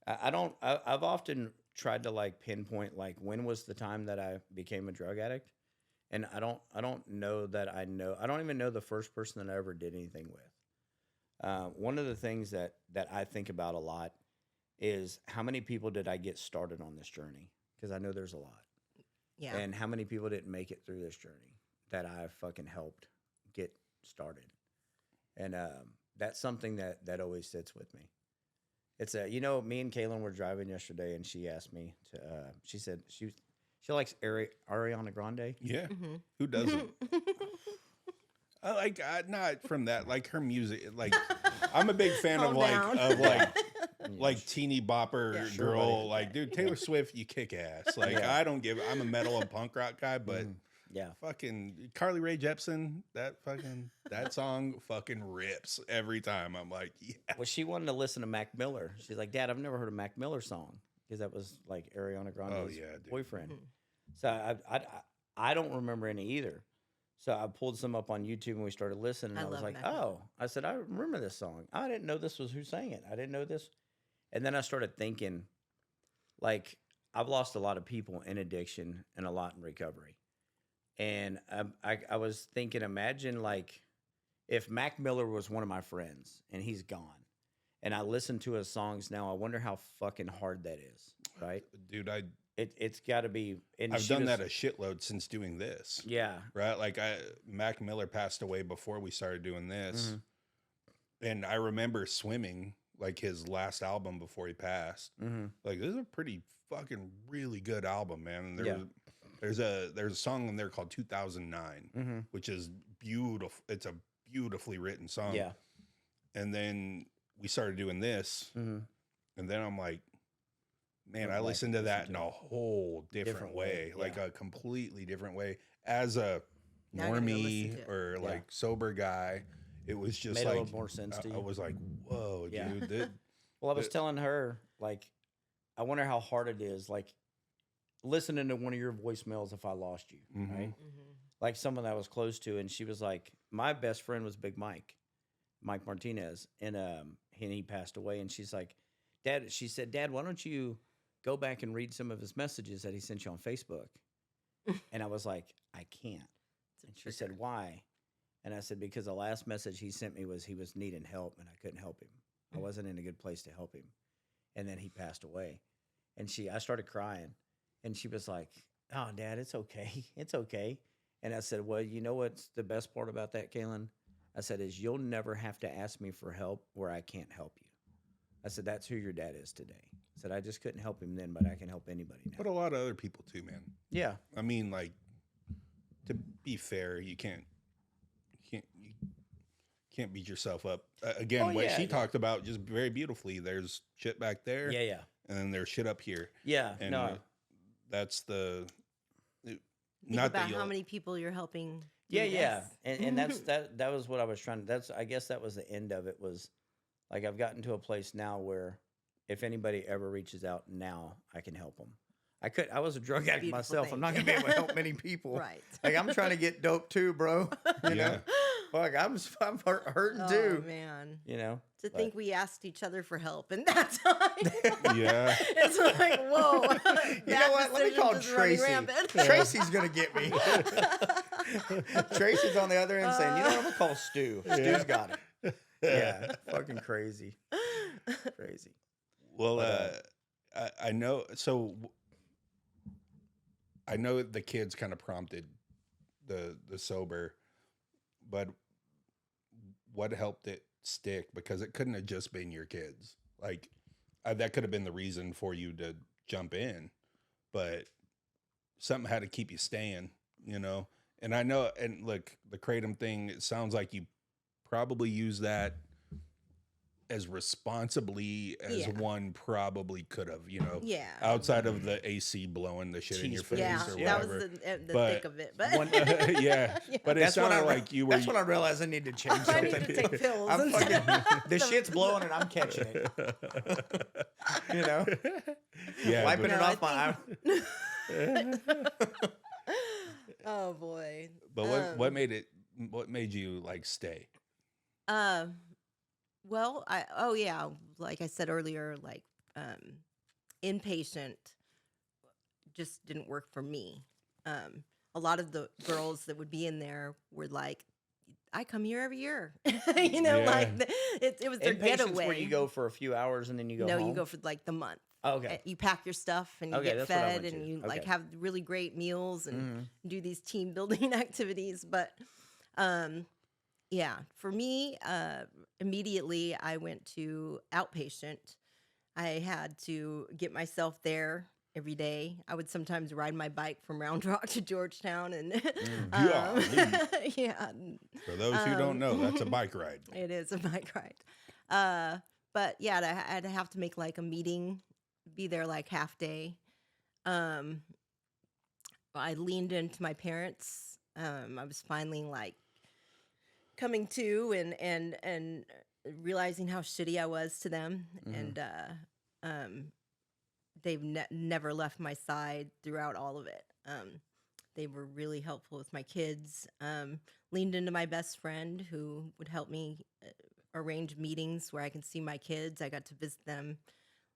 I've often tried to like pinpoint like when was the time that I became a drug addict, and I don't know that I don't even know the first person that I ever did anything with. One of the things that I think about a lot is how many people did I get started on this journey, because I know there's a lot. Yeah. And how many people didn't make it through this journey that I've fucking helped get started. And that's something that always sits with me. It's me and Kaylin were driving yesterday, and she asked me to. She said she likes Ariana Grande. Yeah. Who doesn't? I like not from that, like her music. Like I'm a big fan Calm down. like teeny bopper Yeah. Sure, girl. buddy. Like, dude, Taylor Swift, you kick ass. Like Yeah. I don't give. I'm a metal and punk rock guy, but Yeah. fucking Carly Rae Jepsen, that song fucking rips every time. I'm like, yeah. Well, she wanted to listen to Mac Miller. She's like, Dad, I've never heard a Mac Miller song, because that was like Ariana Grande's yeah, dude. boyfriend. So I don't remember any either. So I pulled some up on YouTube and we started listening. And I was love like, Mac Miller. oh, I said, I remember this song. I didn't know this was who sang it. I didn't know this. And then I started thinking, like, I've lost a lot of people in addiction and a lot in recovery. And I was thinking, imagine like if Mac Miller was one of my friends and he's gone, and I listen to his songs now, I wonder how fucking hard that is, right? Dude, It's got to be. And I've she done was- that a shitload since doing this. Yeah. Right? Like Mac Miller passed away before we started doing this. Mhm. And I remember Swimming, like his last album before he passed. Mm-hmm. Like this is a pretty fucking really good album, man. And Yeah. there's a song in there called 2009, Mm-hmm. which is beautiful. It's a beautifully written song. Yeah. And then we started doing this, Mm-hmm. and then I'm like, man, Would I like listened to to listen that to in it. a whole different way, like yeah. a completely different way. As a Now I gotta go listen normie to it. or Yeah. like sober guy, it was just Made like a little more sense to you. I was like, whoa, Yeah. dude. Well, I was But- telling her, like, I wonder how hard it is, like, listening to one of your voicemails if I lost you, Mhm. right? Like someone that I was close to, and she was like, my best friend was Big Mike Martinez, and he passed away, and she's like, Dad, she said, Dad, why don't you go back and read some of his messages that he sent you on Facebook? And I was like, I can't. And she said, why? And I said, because the last message he sent me was he was needing help, and I couldn't help him. I wasn't in a good place to help him. And then he passed away. And I started crying. And she was like, oh, Dad, it's okay. It's okay. And I said, well, you know what's the best part about that, Kaylin? I said, is you'll never have to ask me for help where I can't help you. I said, that's who your dad is today. I said, I just couldn't help him then, but I can help anybody now. But a lot of other people too, man. Yeah. I mean, like, to be fair, you can't beat yourself up. Again, Oh, what yeah, she yeah. talked about just very beautifully. There's shit back there, Yeah, yeah. and then there's shit up here, Yeah. and No. that's the. Think Not about that how you'll. many people you're helping. do Yeah, yeah. this. And that was what I was trying to, I guess that was the end of it, was like, I've gotten to a place now where if anybody ever reaches out now, I can help them. I was a drug addict Beautiful myself. thing. I'm not going to be able to help many people. Right. Like, I'm trying to get dope too, bro. You know? Yeah. Fuck, I'm hurting Oh too. man. You know? To But- think we asked each other for help in that time. Yeah. It's like, whoa. You know what? Let me call Tracy. Rampant. Tracy's going to get me. Tracy's on the other end saying, you know what? I'm going to call Stu. Stu's got it. Yeah. Fucking crazy. Crazy. Well, But, I know. So I know the kids kind of prompted the sober, but what helped it stick? Because it couldn't have just been your kids. Like that could have been the reason for you to jump in, but something had to keep you staying, you know? And I know, and look, the kratom thing, it sounds like you probably use that as responsibly as Yeah. one probably could have, you know, Yeah. outside of the AC blowing the shit in your Cheese face Yeah, or that was whatever. the But- thick of it. But One- Yeah, but it That's what sounded I re- like you were. That's when I realized I need to change I something. need to take pills. I'm instead fucking, of the shit's blowing and I'm catching it. You know, Yeah, wiping but- it No, I off my. Oh boy. But what made it? What made you like stay? Well, like I said earlier, like inpatient just didn't work for me. A lot of the girls that would be in there were like, I come here every year. You know, Yeah. like it was their Inpatient's getaway. where you go for a few hours and then you go No, home? you go for like the month. Oh, okay. You pack your stuff and you Okay, get that's what I fed went and to. you like Okay. have really great meals and Mhm. do these team building activities. But yeah, for me, immediately I went to outpatient. I had to get myself there every day. I would sometimes ride my bike from Round Rock to Georgetown, and yeah, For those who don't know, that's a bike ride. it is a bike ride. But yeah, I'd have to make like a meeting, be there like half day. I leaned into my parents. I was finally like coming to and realizing how shitty I was to them, and they've never left my side throughout all of it. They were really helpful with my kids. Leaned into my best friend who would help me arrange meetings where I can see my kids. I got to visit them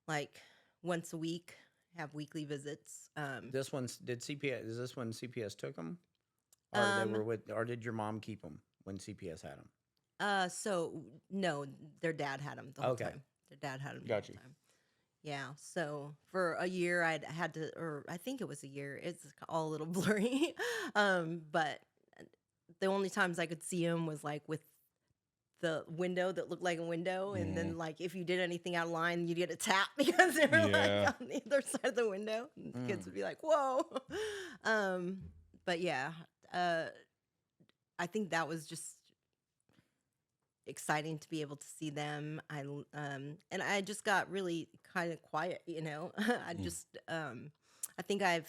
like once a week, have weekly visits. This one's did CPS? Is this when CPS took them, or they were with, or did your mom keep them when CPS had them? So no, their dad had them the whole Okay. time. Their dad had them the Gotcha. whole time. Yeah. So for a year, I'd had to, or I think it was a year. It's all a little blurry. But the only times I could see him was like with the window that looked like a window, and then like if you did anything out of line, you'd get a tap because they were Yeah. like on the other side of the window. And the kids would be like, "Whoa!" But yeah, I think that was just exciting to be able to see them. And I just got really kind of quiet, you know. I just I think I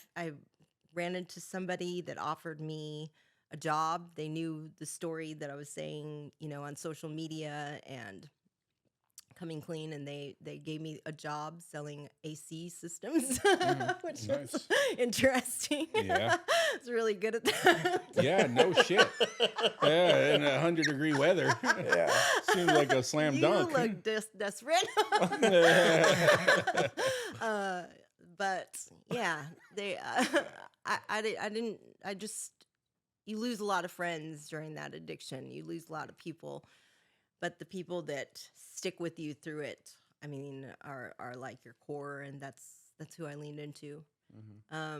ran into somebody that offered me a job. They knew the story that I was saying, you know, on social media and coming clean, and they gave me a job selling AC systems, which Nice. was interesting. Yeah. I was really good at that. Yeah, no shit. Yeah, in 100-degree weather. Yeah. Seems like a slam You dunk. look desperate. But yeah, they. I just. You lose a lot of friends during that addiction. You lose a lot of people, but the people that stick with you through it, I mean, are like your core, and that's who I leaned into. I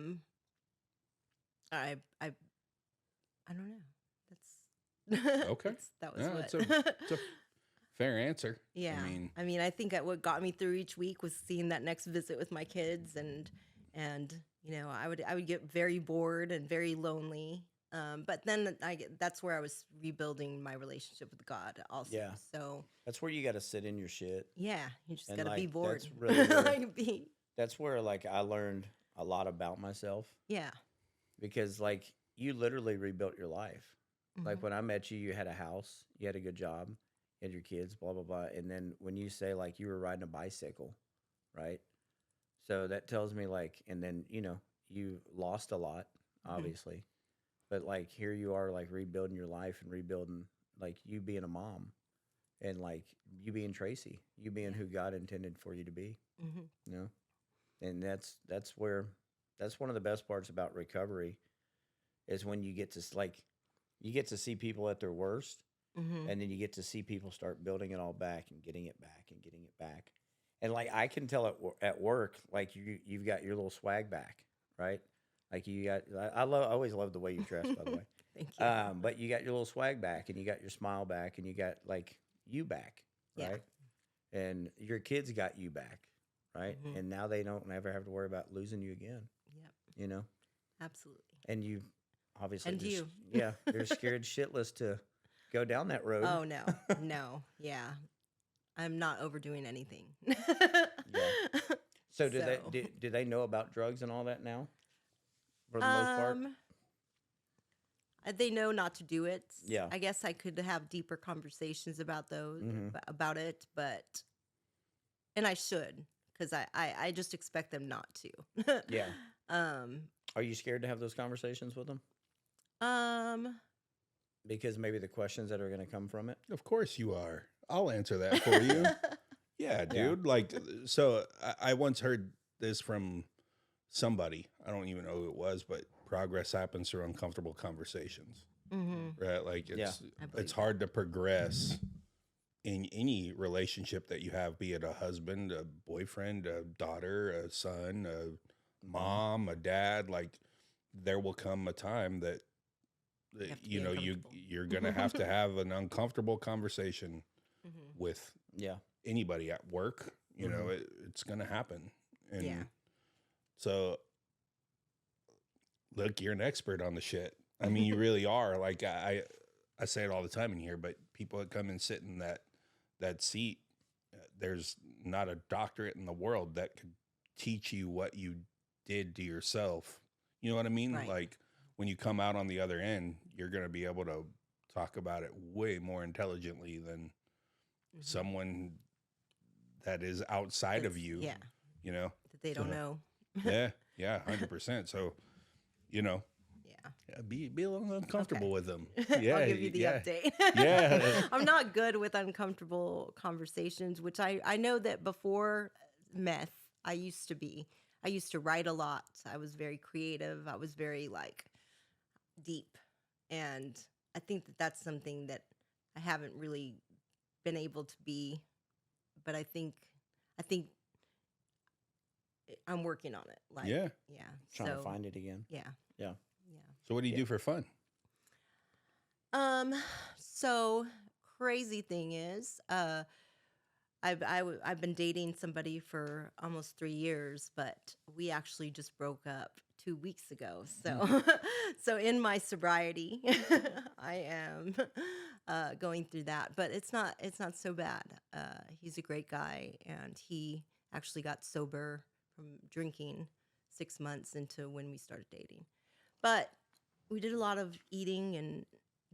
don't know. Okay. That was Yeah, what. it's a fair answer. Yeah. I mean, I think that what got me through each week was seeing that next visit with my kids, and you know, I would get very bored and very lonely. But then that's where I was rebuilding my relationship with God also. Yeah. So That's where you got to sit in your shit. yeah, you just And, gotta be like, bored. that's really where- Like, That's where like I learned a lot about myself, yeah. because like you literally rebuilt your life. Like Mhm. when I met you, you had a house, you had a good job, you had your kids, blah blah blah. And then when you say like you were riding a bicycle, right? So that tells me like, and then you know you lost a lot, obviously, but like here you are like rebuilding your life and rebuilding like you being a mom, and like you being Tracy, you being who God intended for you to be, Mhm. you know. And that's one of the best parts about recovery is when you get to you get to see people at their worst, Mhm. and then you get to see people start building it all back and getting it back and getting it back. And like I can tell at work, like you've got your little swag back, right? Like you got, I always love the way you dress, by the way. Thank you. But you got your little swag back, and you got your smile back, and you got like you back, Yeah. right? And your kids got you back, right? Mhm. And now they don't ever have to worry about losing you again, Yep. you know. Absolutely. And you obviously, And just, you. yeah, you're scared shitless to go down that road. Oh no, no, yeah. I'm not overdoing anything. So do they know about drugs and all that now? For the most part. They know not to do it. Yeah. I guess I could have deeper conversations about Mhm. about it, and I should, because I just expect them not to. Yeah. Um. Are you scared to have those conversations with them? Um. Because maybe the questions that are going to come from it. Of course you are. I'll answer that for you. Yeah, dude. Like, so I once heard this from somebody. I don't even know who it was, but progress happens through uncomfortable conversations, right? Like, it's hard to progress in any relationship that you have, be it a husband, a boyfriend, a daughter, a son, a mom, a dad. Like, there will come a time that You have to be uncomfortable. you're gonna have to have an uncomfortable conversation with Yeah. anybody at work. You know, it's gonna happen. And Yeah. so, look, you're an expert on the shit. I mean, you really are. Like I say it all the time in here, but people that come and sit in that seat, there's not a doctorate in the world that could teach you what you did to yourself. You know what I mean? Right. Like, when you come out on the other end, you're going to be able to talk about it way more intelligently than someone that is outside of you. Yeah. You know? That they don't know. Yeah, 100%. So, you know, Yeah. be a little uncomfortable Okay. with them. Yeah, I'll give you the update. Yeah. I'm not good with uncomfortable conversations, which I know that before meth, I used to be. I used to write a lot. I was very creative. I was very like deep. And I think that that's something that I haven't really been able to be, but I think I'm working on it. Like, Yeah. yeah. Trying to find it again. Yeah. Yeah. Yeah. So what do you do for fun? So crazy thing is, I've been dating somebody for almost 3 years, but we actually just broke up 2 weeks ago. So, so in my sobriety, I am going through that, but it's not so bad. He's a great guy, and he actually got sober from drinking 6 months into when we started dating. But we did a lot of eating and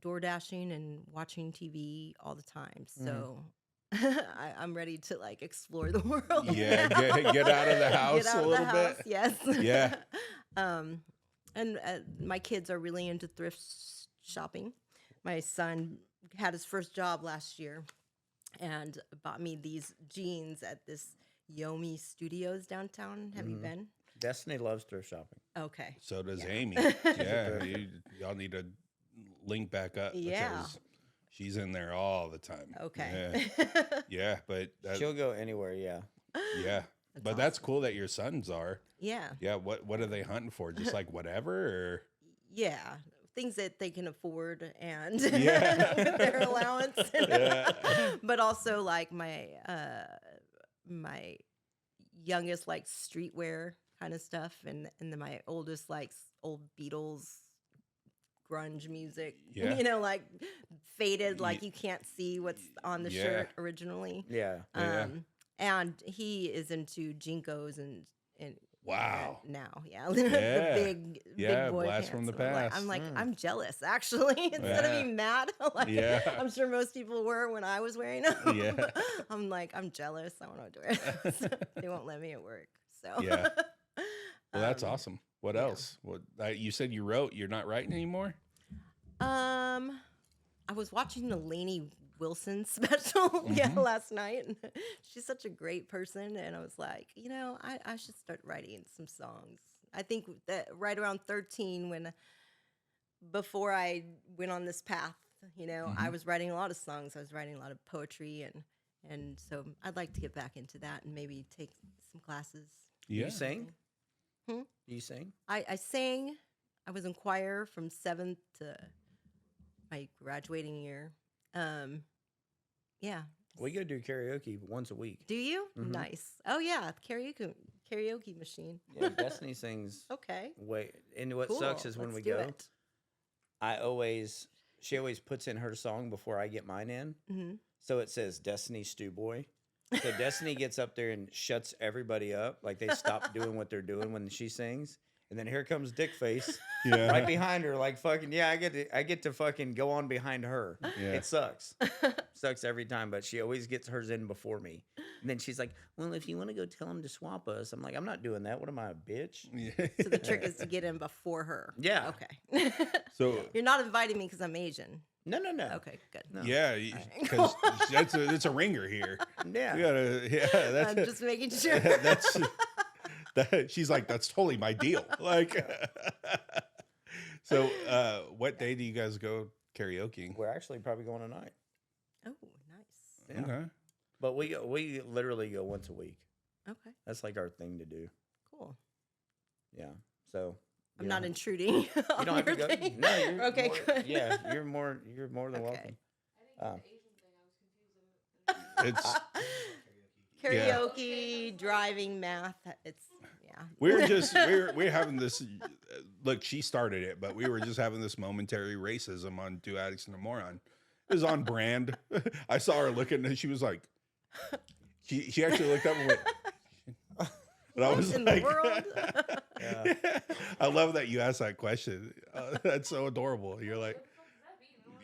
door dashing and watching TV all the time. So I'm ready to like explore the world. Yeah, now. get out of the house Get out a of the little house, bit. yes. Yeah. And my kids are really into thrift shopping. My son had his first job last year and bought me these jeans at this Yomi Studios downtown. Have you been? Destiny loves thrift shopping. Okay. So does Yeah. Amy. Yeah, y'all need to link back up Yeah. because she's in there all the time. Okay. Yeah, but She'll go anywhere. Yeah. yeah, but that's cool that your sons are. Yeah. Yeah, what are they hunting for? Just like whatever, or Yeah. Things that they can afford and Yeah. with their allowance. Yeah. But also like my youngest likes streetwear kind of stuff, and then my oldest likes old Beatles grunge music. Yeah. You know, like faded, like you can't see what's on the shirt originally. Yeah. Yeah. And he is into Jinkos and Wow. now, Yeah. the big boy blast pants. from the And past. I'm like, I'm jealous actually. Instead of being mad, like Yeah. I'm sure most people were when I was wearing them. Yeah. I'm like, I'm jealous. I want to wear it. So they won't let me at work. So Yeah. Well, that's Um, awesome. What else? What you said you wrote? You're not writing anymore? I was watching the Lainey Wilson special last night. And she's such a great person, and I was like, you know, I should start writing some songs. I think that right around 13, before I went on this path, you know, I was writing a lot of songs. I was writing a lot of poetry And so I'd like to get back into that and maybe take some classes. Yeah. You sing? Hmm? You sing? I sang. I was in choir from 7th to my graduating year. Yeah. We go do karaoke once a week. Do you? Mhm. Nice. Oh yeah, karaoke machine. Yeah, Destiny sings. Okay. Way and what Cool. sucks is when Let's we do go, it. she always puts in her song before I get mine in. Mm-hmm. So it says Destiny Stu Boy. So Destiny gets up there and shuts everybody up. Like they stop doing what they're doing when she sings. And then here comes Dickface Yeah. right behind her, like fucking I get to fucking go on behind her. Yeah. It sucks. Sucks every time, but she always gets hers in before me. And then she's like, well, if you want to go tell him to swap us, I'm like, I'm not doing that. What am I, a bitch? Yeah. So the trick is to get in before her. Yeah. Okay. So You're not inviting me because I'm Asian. No. Okay, good. No. yeah, because it's a ringer here. Yeah. You gotta, yeah, that's I'm just making sure. that's that. She's like, that's totally my deal. Like, so what day do you guys go karaoke? We're actually probably going tonight. Oh, nice. Yeah. Okay. But we literally go once a week. Okay, That's like our thing to do. cool. Yeah. So I'm you not know, intruding You on don't have to your go. thing. No, you're Okay, more, good. Yeah, you're more than Okay. welcome. It's Karaoke, driving, math. It's we're having this. Look, she started it, but we were just having this momentary racism on Two Addicts and a Moron. It was on brand. I saw her looking, and she was like, she actually looked up and went. And I was in like, the world. Yeah. I love that you asked that question. That's so adorable. You're like,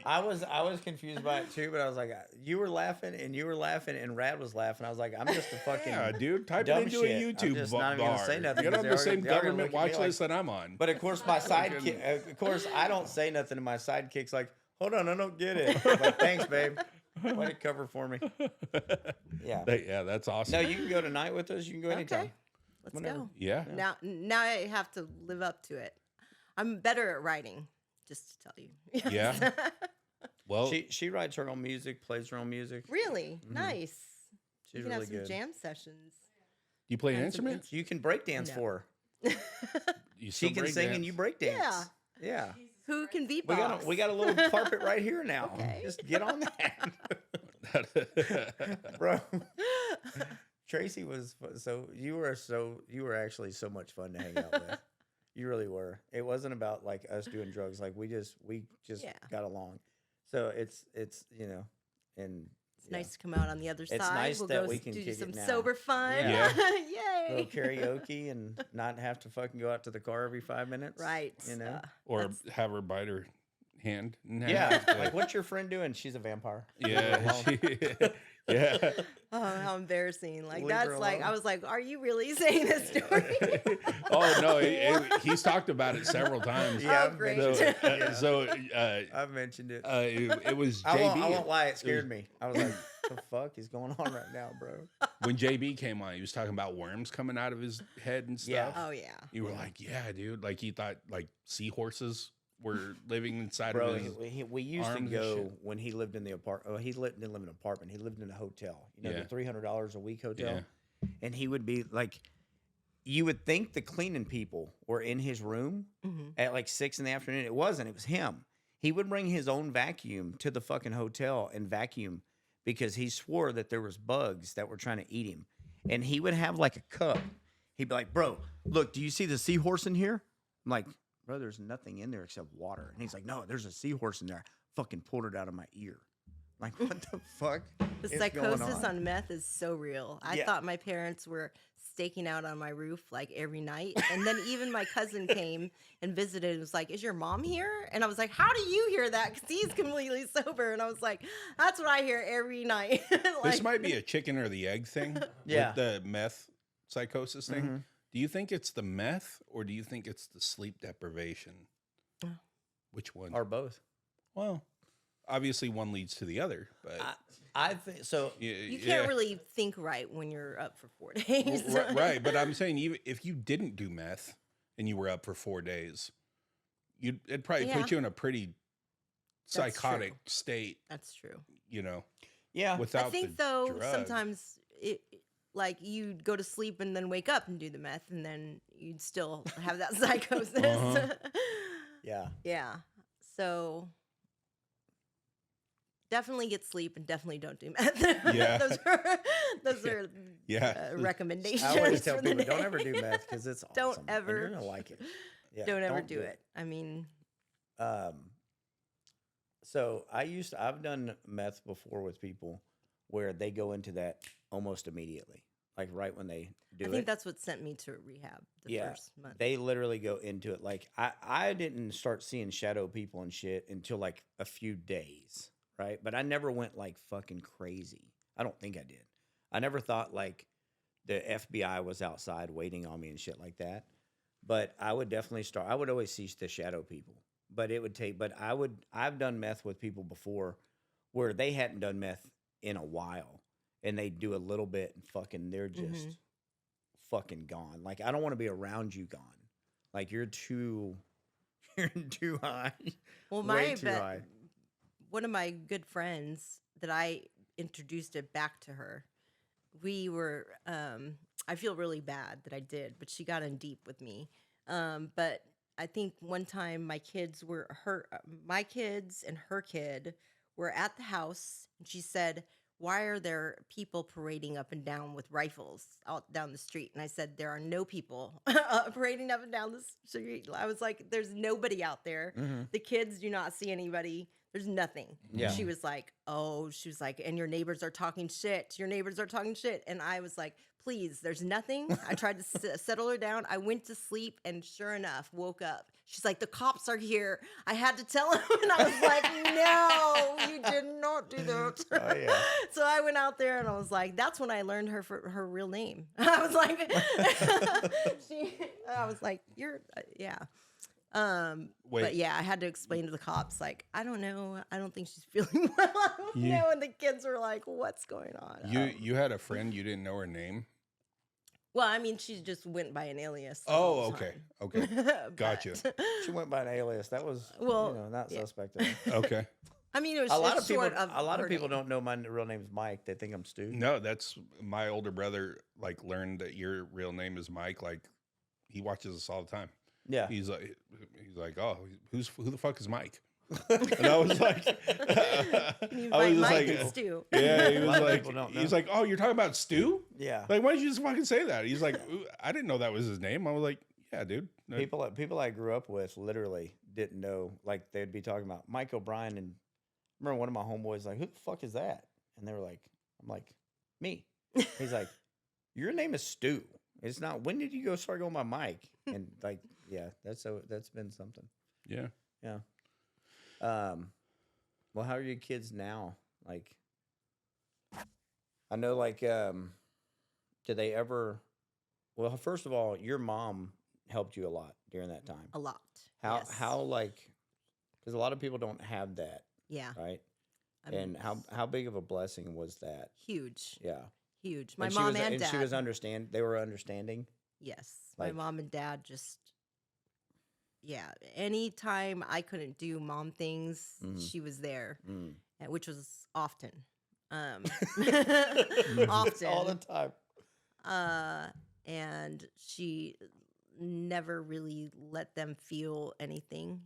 I was confused by it too, but I was like, you were laughing and Rad was laughing. I was like, I'm just a fucking yeah, dude, type it dumb into shit. a I'm YouTube just not even gonna bar. say nothing Get 'cause on they're the same already- they're already government looking at me watch like- list that I'm on. But of course, my sidekick. Of course, I don't say nothing, and my sidekick's like, "Hold on, I don't get it." I'm like, thanks, babe. Way to cover for me. Yeah. Yeah, that's awesome. No, you can go tonight with us. You can go anytime. Okay, let's Whenever. go. Yeah. Now I have to live up to it. I'm better at writing, just to tell you. Yeah. Well, She writes her own music, plays her own music. Really Mhm. nice. She's You can really have some good. jam sessions. you play an Find some instrument? You can break dance No. for her. You She still can break sing dance? and you break dance. Yeah. Yeah. Who can beatbox? We got a little carpet right here now. Okay. Just get on that. Bro. Tracy was you were actually so much fun to hang out with. You really were. It wasn't about like us doing drugs. Like we just Yeah. got along. So it's and It's nice to come out on the other side. nice we'll that go we can do kick it some now. sober fun. Yeah. Yay. go karaoke and not have to fucking go out to the car every 5 minutes. Right. You know? Or That's- have her bite her hand. in Yeah. half. Like what's your friend doing? She's a vampire. Yeah. Yeah. Oh, how embarrassing. Like, Leave that's her like, alone. I was like, are you really saying this story? Oh no, he's talked about it several times. Yeah, Oh, I've great. mentioned So, it. Yeah. I've mentioned it. it was I JB. won't lie, it scared me. I was like, the fuck is going on right now, bro? When JB came on, he was talking about worms coming out of his head and stuff. Yeah. Oh, yeah. You were like, yeah, dude. Like he thought like seahorses were living inside Bro, of his. we used to arms and go shit. when he lived in the apartment. Oh, he didn't live in an apartment. He lived in a hotel. You know, Yeah. the $300 a week hotel. Yeah. And he would be like, you would think the cleaning people were in his room hmm at like 6 in the afternoon. It wasn't. It was him. He would bring his own vacuum to the fucking hotel and vacuum because he swore that there was bugs that were trying to eat him. And he would have like a cup. He'd be like, bro, look, do you see the seahorse in here? I'm like, bro, there's nothing in there except water. And he's like, no, there's a seahorse in there. Fucking pulled it out of my ear. I'm like, what the fuck? The is going psychosis on meth is so real. I Yeah. thought my parents were staking out on my roof like every night. And then even my cousin came and visited and was like, is your mom here? And I was like, how do you hear that? Because he's completely sober. And I was like, that's what I hear every night. Like, This might be a chicken or the egg thing. Yeah. With the meth psychosis thing. Mhm. Do you think it's the meth or do you think it's the sleep deprivation? Oh. Which one? Or both. Well, obviously one leads to the other, but I think so. you can't really think right when you're up for 4 days. Right. But I'm saying even if you didn't do meth and you were up for 4 days, it'd probably Yeah. put you in a pretty That's psychotic true. state, That's true. you know. Yeah. without I think the though drug. sometimes like you'd go to sleep and then wake up and do the meth, and then you'd still have that psychosis. Uh-huh. Yeah. Yeah. So definitely get sleep and definitely don't do meth. Yeah. those are Yeah. recommendations. I always tell for the people, don't day. ever do meth because it's awesome. Don't and ever- you're gonna like it. Yeah, Don't ever do it. I mean, So I've done meth before with people where they go into that almost immediately, like right when they do I it. think that's what sent me to rehab the first month. They literally go into it. Like I didn't start seeing shadow people and shit until like a few days, right? But I never went like fucking crazy. I don't think I did. I never thought like the FBI was outside waiting on me and shit like that. But I would definitely start. I would always see the shadow people. But it would take. But I've done meth with people before, where they hadn't done meth in a while, and they do a little bit and fucking they're just fucking gone. Like I don't want to be around you gone. Like you're too high. Well, Way too high. one of my good friends that I introduced it back to her. We were. I feel really bad that I did, but she got in deep with me. But I think one time my kids and her kid were at the house, and she said, "Why are there people parading up and down with rifles out down the street?" And I said, "There are no people parading up and down the street." I was like, "There's nobody out there. The kids do not see anybody. There's nothing." Yeah. She was like, and your neighbors are talking shit. Your neighbors are talking shit. And I was like, please, there's nothing. I tried to settle her down. I went to sleep, and sure enough, woke up. She's like, the cops are here. I had to tell him. And I was like, no, you did not do that. Oh, yeah. So I went out there, and I was like, that's when I learned her real name. I was like, you're, yeah. Wait. But yeah, I had to explain to the cops, like, I don't know. I don't think she's feeling well. I don't know. And the kids were like, what's going on? You had a friend, you didn't know her name? Well, I mean, she just went by an alias. Oh, all the okay. time. Okay. Gotcha. She went by an alias. That was not yeah. suspect. Of her. Okay. I mean, it was A lot it's of people. short of A lot her of people name. don't know my real name is Mike. They think I'm Stu. No, that's my older brother, like, learned that your real name is Mike. Like, he watches us all the time. Yeah. He's like, oh, who the fuck is Mike? And I was like, You I was invite just Mike like, and Stu. yeah, he A was lot of like, people don't know. he's like, oh, you're talking about Stu? Yeah. Like, why did you just fucking say that? He's like, "Ooh, I didn't know that was his name. I was like, yeah, dude. No. People I grew up with literally didn't know. Like they'd be talking about Mike O'Brien, and I remember one of my homeboys like, who the fuck is that? And they were like, I'm like, me. He's like, your name is Stu. It's not. When did you start going by Mike? And like, yeah, that's been something. Yeah. Yeah. Well, how are your kids now? Like, I know, like, did they ever? Well, first of all, your mom helped you a lot during that time. A lot. How yes. like, because a lot of people don't have that, Yeah. right? I mean, And how big of a blessing was that? huge. Yeah. Huge. My And mom she was, and dad. she was They were understanding. Yes. Like- My mom and dad just, yeah. Anytime I couldn't do mom things, she was there, Mm. which was often. Often. All the time. And she never really let them feel anything,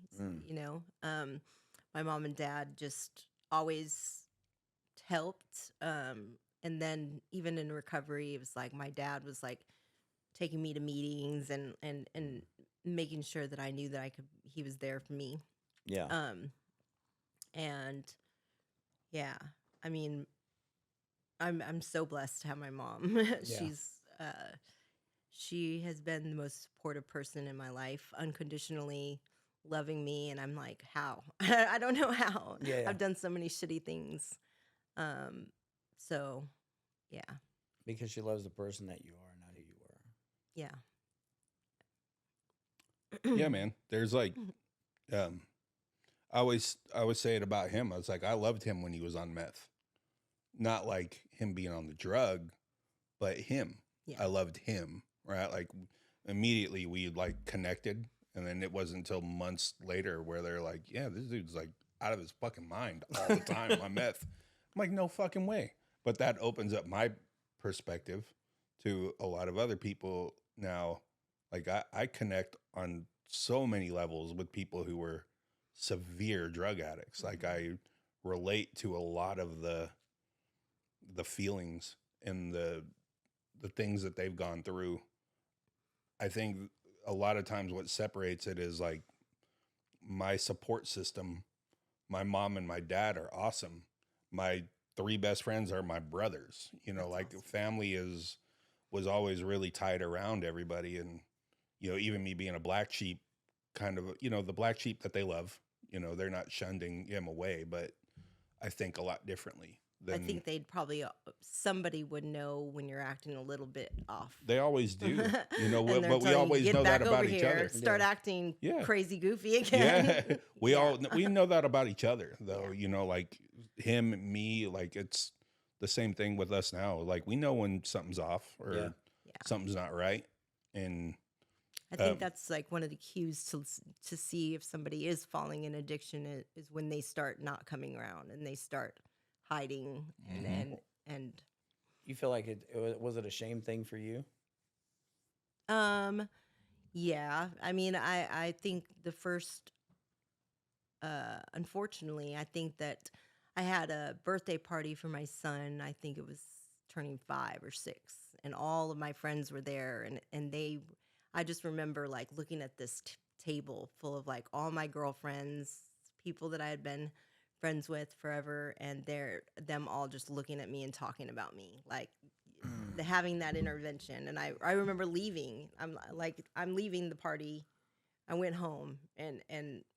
you know. My mom and dad just always helped. And then even in recovery, it was like my dad was like taking me to meetings and making sure that I knew that he was there for me. Yeah. And yeah, I mean, I'm so blessed to have my mom. She has been the most supportive person in my life, unconditionally loving me, and I'm like, how? I don't know how. Yeah. I've done so many shitty things. So yeah. Because she loves the person that you are, not who you were. Yeah. Yeah, man. There's like, I always say it about him. I was like, I loved him when he was on meth, not like him being on the drug, but him. Yeah. I loved him, right? Like immediately we like connected, and then it wasn't until months later where they're like, yeah, this dude's like out of his fucking mind all the time on meth. I'm like, no fucking way. But that opens up my perspective to a lot of other people now. Like I connect on so many levels with people who were severe drug addicts. Like I relate to a lot of the feelings and the things that they've gone through. I think a lot of times what separates it is like my support system. My mom and my dad are awesome. My 3 best friends are my brothers. You know, That's like awesome. family was always really tied around everybody. And, you know, even me being a black sheep, kind of, you know, the black sheep that they love, you know, they're not shunning him away, but I think a lot differently than I think they'd probably somebody would know when you're acting a little bit off. they always do. You know, And they're but we telling you, always "Get know that back about over each here, other. Start acting Yeah. crazy goofy again. Yeah. We know that about each other though, you know, like him, me, like it's the same thing with us now. Like we know when something's off or Yeah. something's not right. And I think that's like one of the cues to see if somebody is falling in addiction is when they start not coming around and they start hiding and You feel like was it a shame thing for you? yeah. I mean, I think the first unfortunately, I think that I had a birthday party for my son. I think it was turning 5 or 6, and all of my friends were there, and I just remember like looking at this table full of like all my girlfriends, people that I had been friends with forever, and them all just looking at me and talking about me, like having that intervention. And I remember leaving. I'm leaving the party. I went home and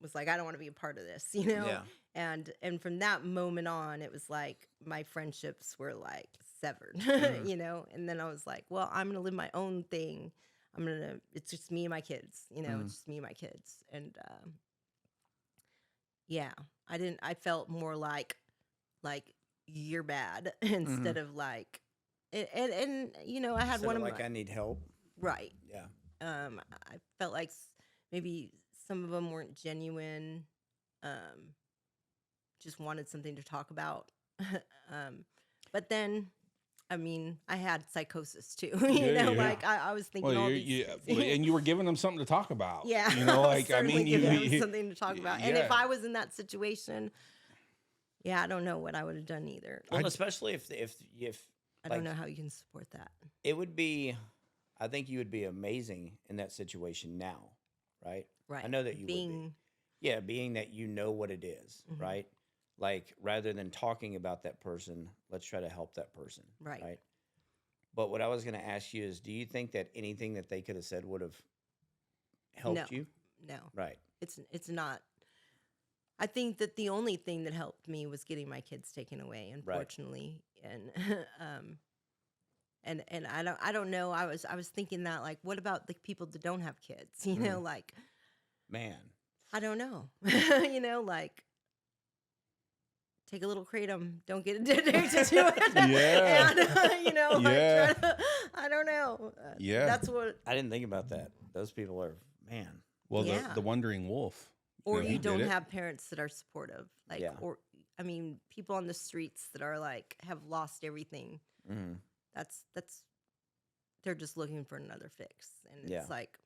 was like, I don't want to be a part of this, you know? Yeah. And from that moment on, it was like my friendships were like severed, you know? And then I was like, well, I'm going to live my own thing. It's just me and my kids, you know, it's just me and my kids. And yeah, I felt more like you're bad instead of like, and you know, I had Instead one of of like my, I need help. right. Yeah. I felt like maybe some of them weren't genuine, just wanted something to talk about. But then, I mean, I had psychosis too. you Yeah, know, yeah. like I was thinking all these. And you were giving them something to talk about. Yeah, You know, was like I certainly mean, giving them something to talk about. And if yeah. I was in that situation, yeah, I don't know what I would have done either. Well, especially if I like, don't know how you can support that. it would be, I think you would be amazing in that situation now, right? Right. I know that you would be. Yeah, being that you know what it is, Mhm. right? Like rather than talking about that person, let's try to help that person, Right. But what I was going to ask you is, do you think that anything that they could have said would have helped you? No, Right. it's not. I think that the only thing that helped me was getting my kids taken away, unfortunately. And and I don't know. I was thinking that, like, what about the people that don't have kids? You know, like, Man. I don't know. You know, like, take a little kratom, don't get addicted to it. Yeah. And, you know, like, Yeah. I don't know. Yeah. That's what. I didn't think about that. Those people are, man. Well, Yeah. the Wandering Wolf. Or he you did don't it. have parents that are supportive. Like, Yeah. or, I mean, people on the streets that are like, have lost everything. Mm-hmm. That's they're just looking for another fix. And it's Yeah. like,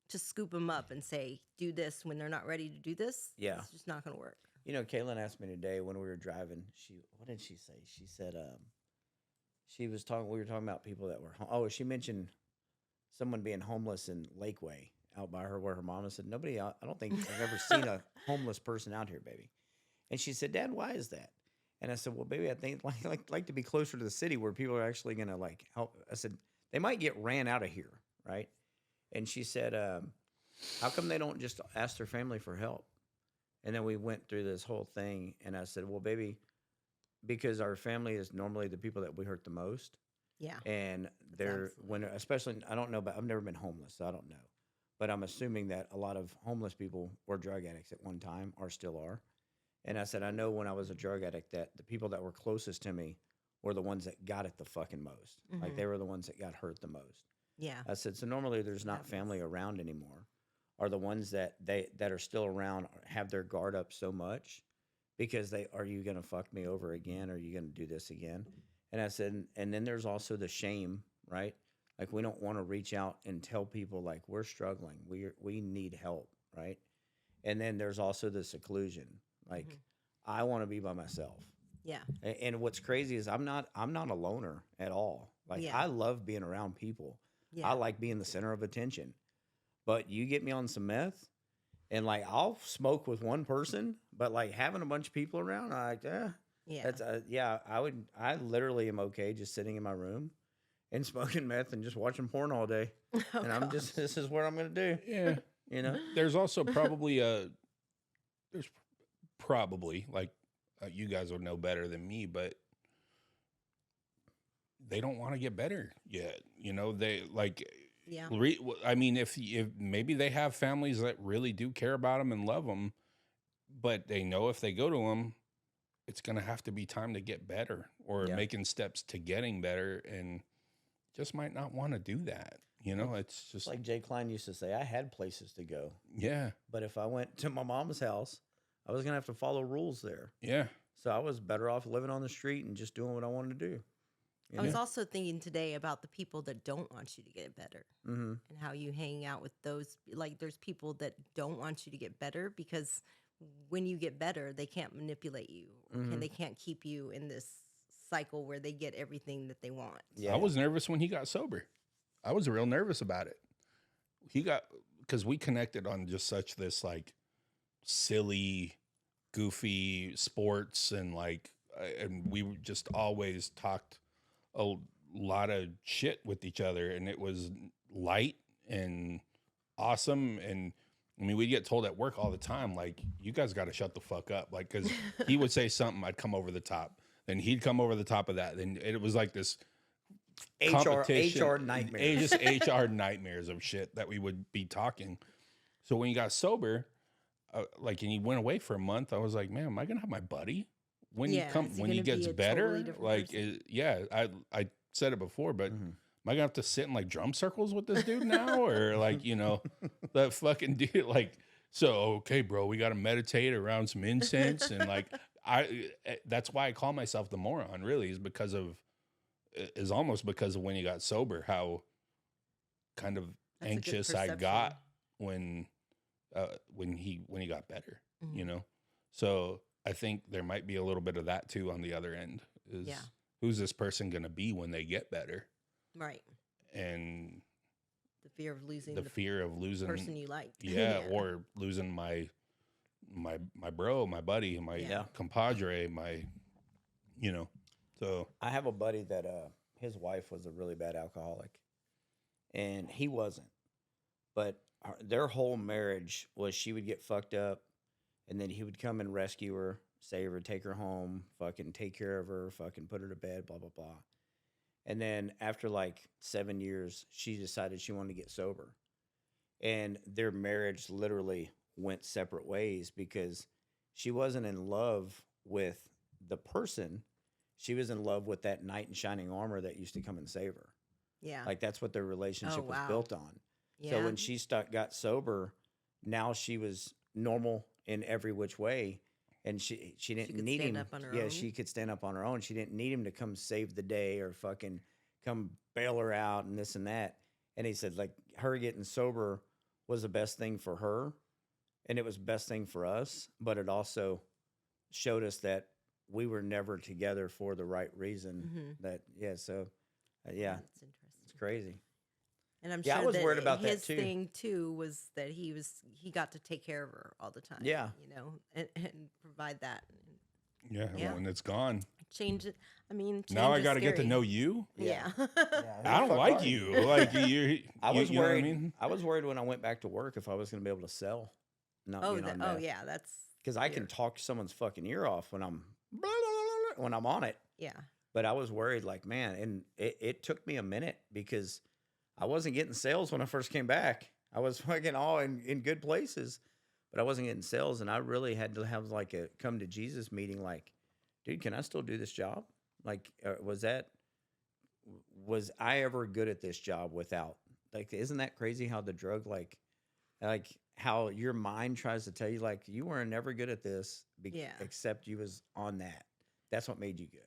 just scoop them up and say, do this when they're not ready to do this. Yeah. It's just not going to work. You know, Kaylin asked me today when we were driving. What did she say? She said, we were talking about people that were. She mentioned someone being homeless in Lakeway out by her where her mom said nobody. I don't think I've ever seen a homeless person out here, baby. And she said, Dad, why is that? And I said, well, baby, I think like to be closer to the city where people are actually gonna like help. I said they might get ran out of here, right? And she said, how come they don't just ask their family for help? And then we went through this whole thing, and I said, well, baby, because our family is normally the people that we hurt the most. Yeah. And especially, I don't know, but I've never been homeless, so I don't know. But I'm assuming that a lot of homeless people were drug addicts at one time or still are. And I said, I know when I was a drug addict that the people that were closest to me were the ones that got it the fucking most. Like they were the ones that got hurt the most. Yeah. I said, so normally there's not family around anymore. Are the ones that are still around have their guard up so much because are you going to fuck me over again? Are you going to do this again? And I said, and then there's also the shame, right? Like we don't want to reach out and tell people like we're struggling. We need help, right? And then there's also the seclusion. Like I want to be by myself. Yeah. And what's crazy is I'm not a loner at all. Like Yeah. I love being around people. Yeah. I like being the center of attention. But you get me on some meth and like I'll smoke with one person, but like having a bunch of people around, I'm like, Yeah. that's I literally am okay just sitting in my room and smoking meth and just watching porn all day. Oh, And I'm just this is what I'm gonna do. Yeah. You know? There's also probably like you guys would know better than me, but they don't want to get better yet. You know, they like, Yeah. I mean, if maybe they have families that really do care about them and love them, but they know if they go to them, it's going to have to be time to get better or Yeah. making steps to getting better, and just might not want to do that. You know, it's just It's like Jay Klein used to say, I had places to go. yeah, But if I went to my mom's house, I was gonna have to follow rules there. yeah. So I was better off living on the street and just doing what I wanted to do. You I was know? also thinking today about the people that don't want you to get better Mm-hmm. and how you hang out with those. Like, there's people that don't want you to get better because when you get better, they can't manipulate you Mhm. and they can't keep you in this cycle where they get everything that they want. Yeah. I was nervous when he got sober. I was real nervous about it. Because we connected on just such this like silly, goofy sports and like, and we just always talked a lot of shit with each other, and it was light and awesome. And I mean, we'd get told at work all the time, like, you guys got to shut the fuck up. Like, because he would say something, I'd come over the top. Then he'd come over the top of that. Then it was like this competition, HR nightmares. just HR nightmares of shit that we would be talking. So when he got sober, like, and he went away for a month, I was like, man, am I gonna have my buddy when Yeah, is he when he gonna be gets a better? totally different Like, person? I said it before, but Mhm. am I gonna have to sit in like drum circles with this dude now, or like, you know, that fucking dude? Like, so okay, bro, we got to meditate around some incense, and like, that's why I call myself the Moron. Really, is almost because of when he got sober, how kind of That's a good anxious I perception. got when he got better. You Mhm. know, so I think there might be a little bit of that too on the other end. Is Yeah. who's this person going to be when they get better? Right. And The fear of losing the the fear of losing, person you like. yeah, or losing my bro, my buddy, my Yeah. compadre, you know. So I have a buddy that his wife was a really bad alcoholic, and he wasn't. But their whole marriage was she would get fucked up, and then he would come and rescue her, save her, take her home, fucking take care of her, fucking put her to bed, blah blah blah. And then after like 7 years, she decided she wanted to get sober, and their marriage literally went separate ways because she wasn't in love with the person. She was in love with that knight in shining armor that used to come and save her. Yeah. Like that's what their relationship was wow. built on. yeah. So when she got sober, now she was normal in every which way, and she didn't could need stand him. up on her Yeah, own? she could stand up on her own. She didn't need him to come save the day or fucking come bail her out and this and that. And he said like her getting sober was the best thing for her, and it was the best thing for us. But it also showed us that we were never together for the right reason. Mhm. That so yeah, That's interesting. it's crazy. And I'm Yeah, I sure was that worried about that, his too. thing too was that he got to take care of her all the time. Yeah. You know, and provide that. yeah, Yeah. when it's gone, Change it. I mean, now I change is got to get to scary. know you. Yeah. I don't like you. Like you. I was you know what worried. I mean? I was worried when I went back to work if I was going to be able to sell. Not oh, being on oh meth. yeah, that's Because I can fear. talk someone's fucking ear off when I'm blah, blah, blah, blah, when I'm on it. Yeah. But I was worried, like man, and it took me a minute because I wasn't getting sales when I first came back. I was fucking all in good places, but I wasn't getting sales, and I really had to have like a come to Jesus meeting. Like, dude, can I still do this job? Like, was I ever good at this job without? Like, isn't that crazy how the drug like like how your mind tries to tell you like you were never good at this, Yeah. except you was on that. That's what made you good.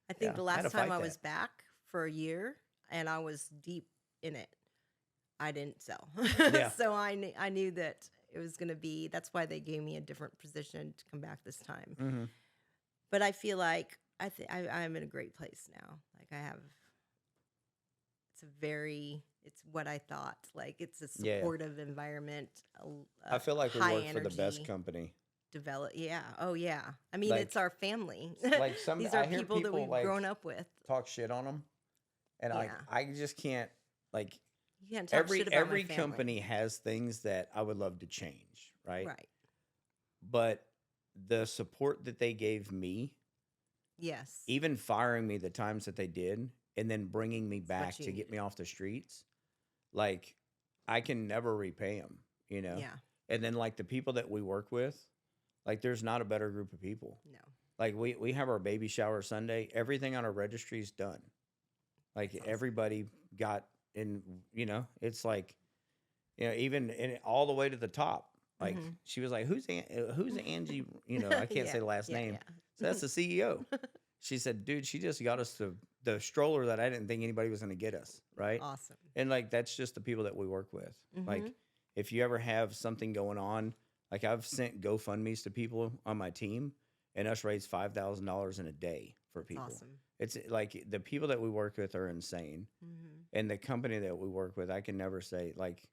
I think Yeah, the I had to last time fight I that. was back for a year and I was deep in it, I didn't sell. Yeah. So I knew that it was going to be, that's why they gave me a different position to come back this time. Mm-hmm. But I feel like I'm in a great place now. Like it's what I thought. Like it's a Yeah. supportive environment. I feel like we high work for the best energy. company. Yeah. Oh yeah. I mean, Like- it's our family. like These I are hear people that people, we've like, grown up with. Talk shit on them, and Yeah. I just can't like You can't talk shit about every my family. company has things that I would love to change, right? Right. But the support that they gave me, Yes. even firing me the times that they did, and then bringing me what back you to get needed. me off the streets, like I can never repay them, you know? Yeah. And then like the people that we work with, like there's not a better group of people. No. Like we have our baby shower Sunday, everything on our registry is done. Like That's awesome. everybody got in, you know, it's like, you know, even all the way to the top. Like Mhm. she was like, who's Angie? You know, I can't say the last name. Yeah. So that's the CEO. She said, dude, she just got us the stroller that I didn't think anybody was going to get us. Right. Awesome. And like, that's just the people that we work with. Like, Mhm. if you ever have something going on, like I've sent GoFundMe's to people on my team and us raise $5,000 in a day for people. Awesome. It's like the people that we work with are insane. Mhm. And the company that we work with, I can never say, like,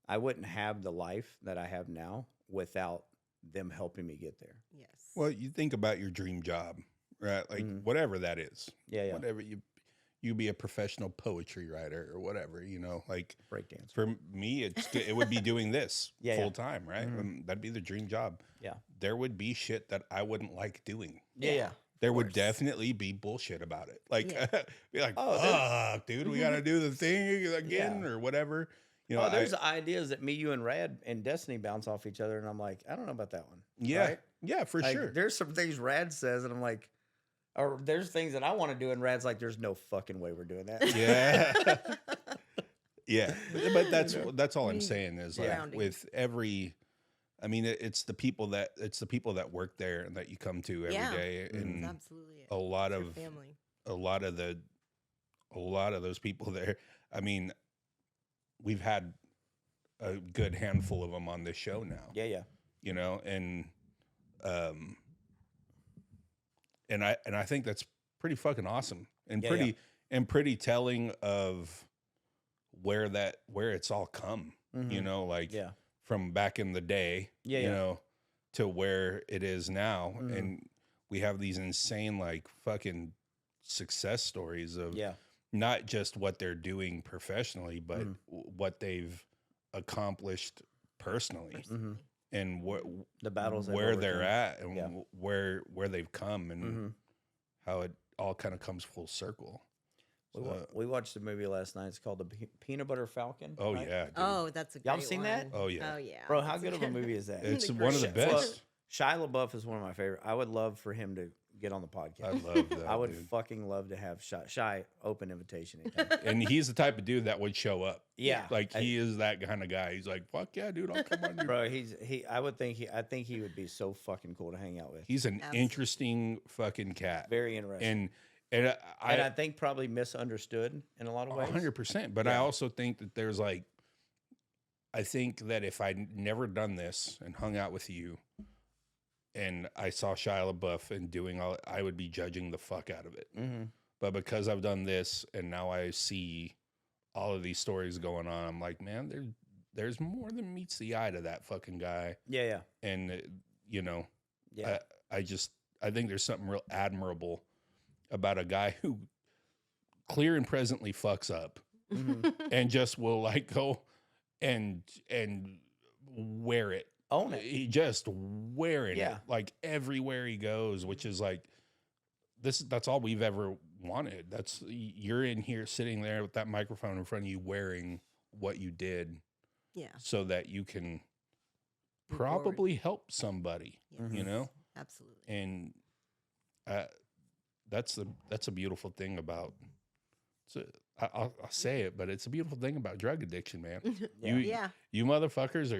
I wouldn't have the life that I have now without them helping me get there. Yes. Well, you think about your dream job, right? Like Mhm. whatever that is, Yeah, yeah. whatever you be a professional poetry writer or whatever, you know, like Breakdance. for me, it would be doing this Yeah, full yeah. time, right? Mhm. That'd be the dream job. Yeah. There would be shit that I wouldn't like doing. Yeah, yeah. There Of would course. definitely be bullshit about it. Like, Yeah. be like, Oh, fuck, dude, we got to do the thing again Yeah. or whatever. You know, Oh, there's ideas that me, you, and Rad and Destiny bounce off each other, and I'm like, I don't know about that one. yeah, right? yeah, for Like, sure. There's some things Rad says, and I'm like, or there's things that I want to do, and Rad's like, there's no fucking way we're doing that. Yeah. Yeah. But that's all I'm Mm. saying is like Grounding. with every, I mean, it's the people that work there and that you come to every day, Yeah. and That's absolutely it. a lot It's your of family. a lot of those people there. I mean, we've had a good handful of them on this show now. Yeah, yeah. You know, and I think that's pretty fucking awesome and Yeah, pretty telling of where it's all come. You Mhm. know, like Yeah. from back in the day, Yeah, you yeah. know, to where it is now, Mhm. and we have these insane like fucking success stories of Yeah. not just what they're doing professionally, but Mhm. what they've accomplished personally Mhm. and The battles they've where they're overcome. at and Yeah. where they've come and Mhm. how it all kind of comes full circle. So, We watched the movie last night. It's called The Peanut Butter Falcon. oh right? yeah, dude. Oh, that's a great Y'all seen that? one. Oh, yeah. Oh yeah. Bro, how That's good of a movie is that? It's The one of the great- best. Shia LaBeouf is one of my favorite. I would love for him to get on the podcast. I love that. I would dude. fucking love to have Shy open invitation. anytime. And he's the type of dude that would show up. Yeah, Like he is that kind of guy. He's like, fuck yeah, dude, I'll come on. Dude. bro. I think he would be so fucking cool to hang out with. He's an Absolutely. interesting fucking cat. Very interesting. And And I I think probably misunderstood in a lot of ways. 100%. But I Yeah. also think that there's like, I think that if I never done this and hung out with you, and I saw Shia LaBeouf and doing all, I would be judging the fuck out of it. Mm-hmm. But because I've done this and now I see all of these stories going on, I'm like, man, there's more than meets the eye to that fucking guy. Yeah, yeah, And you know, yeah. I think there's something real admirable about a guy who clear and presently fucks up Mhm. and just will like go and wear it. Own it. He just wearing Yeah. it like everywhere he goes, which is like that's all we've ever wanted. That's you're in here sitting there with that microphone in front of you wearing what you did Yeah. so that you can Move forward. probably help somebody, Yes. you know? Absolutely. And that's a beautiful thing about I'll say it, but it's a beautiful thing about drug addiction, man. Yeah. Yeah. You motherfuckers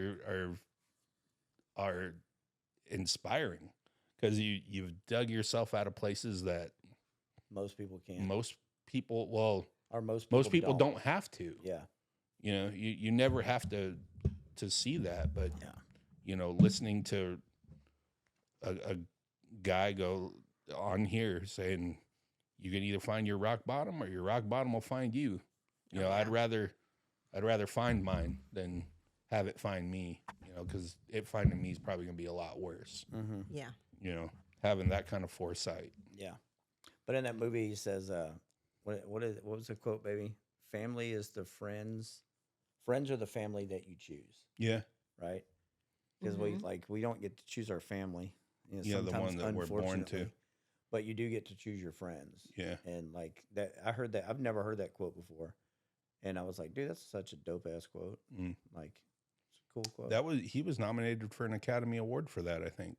are inspiring because you've dug yourself out of places that Most people can't. most people, well, Or most people don't have to. Yeah. You know, you never have to see that, but Yeah. you know, listening to a guy go on here saying you can either find your rock bottom or your rock bottom will find you. You know, yeah. I'd rather find mine than have it find me. You know, because it finding me is probably gonna be a lot worse. Mm-hmm. Yeah. You know, having that kind of foresight. Yeah. But in that movie, he says, what was the quote, baby? Family is the friends. Friends are the family that you choose, Yeah, right? Because we don't get to choose our family. You know, yeah, the sometimes, one that we're born to. unfortunately, but you do get to choose your friends. Yeah, And like that, I heard that. I've never heard that quote before, and I was like, dude, that's such a dope ass quote. Mm. Like, it's a cool quote. he was nominated for an Academy Award for that. I think.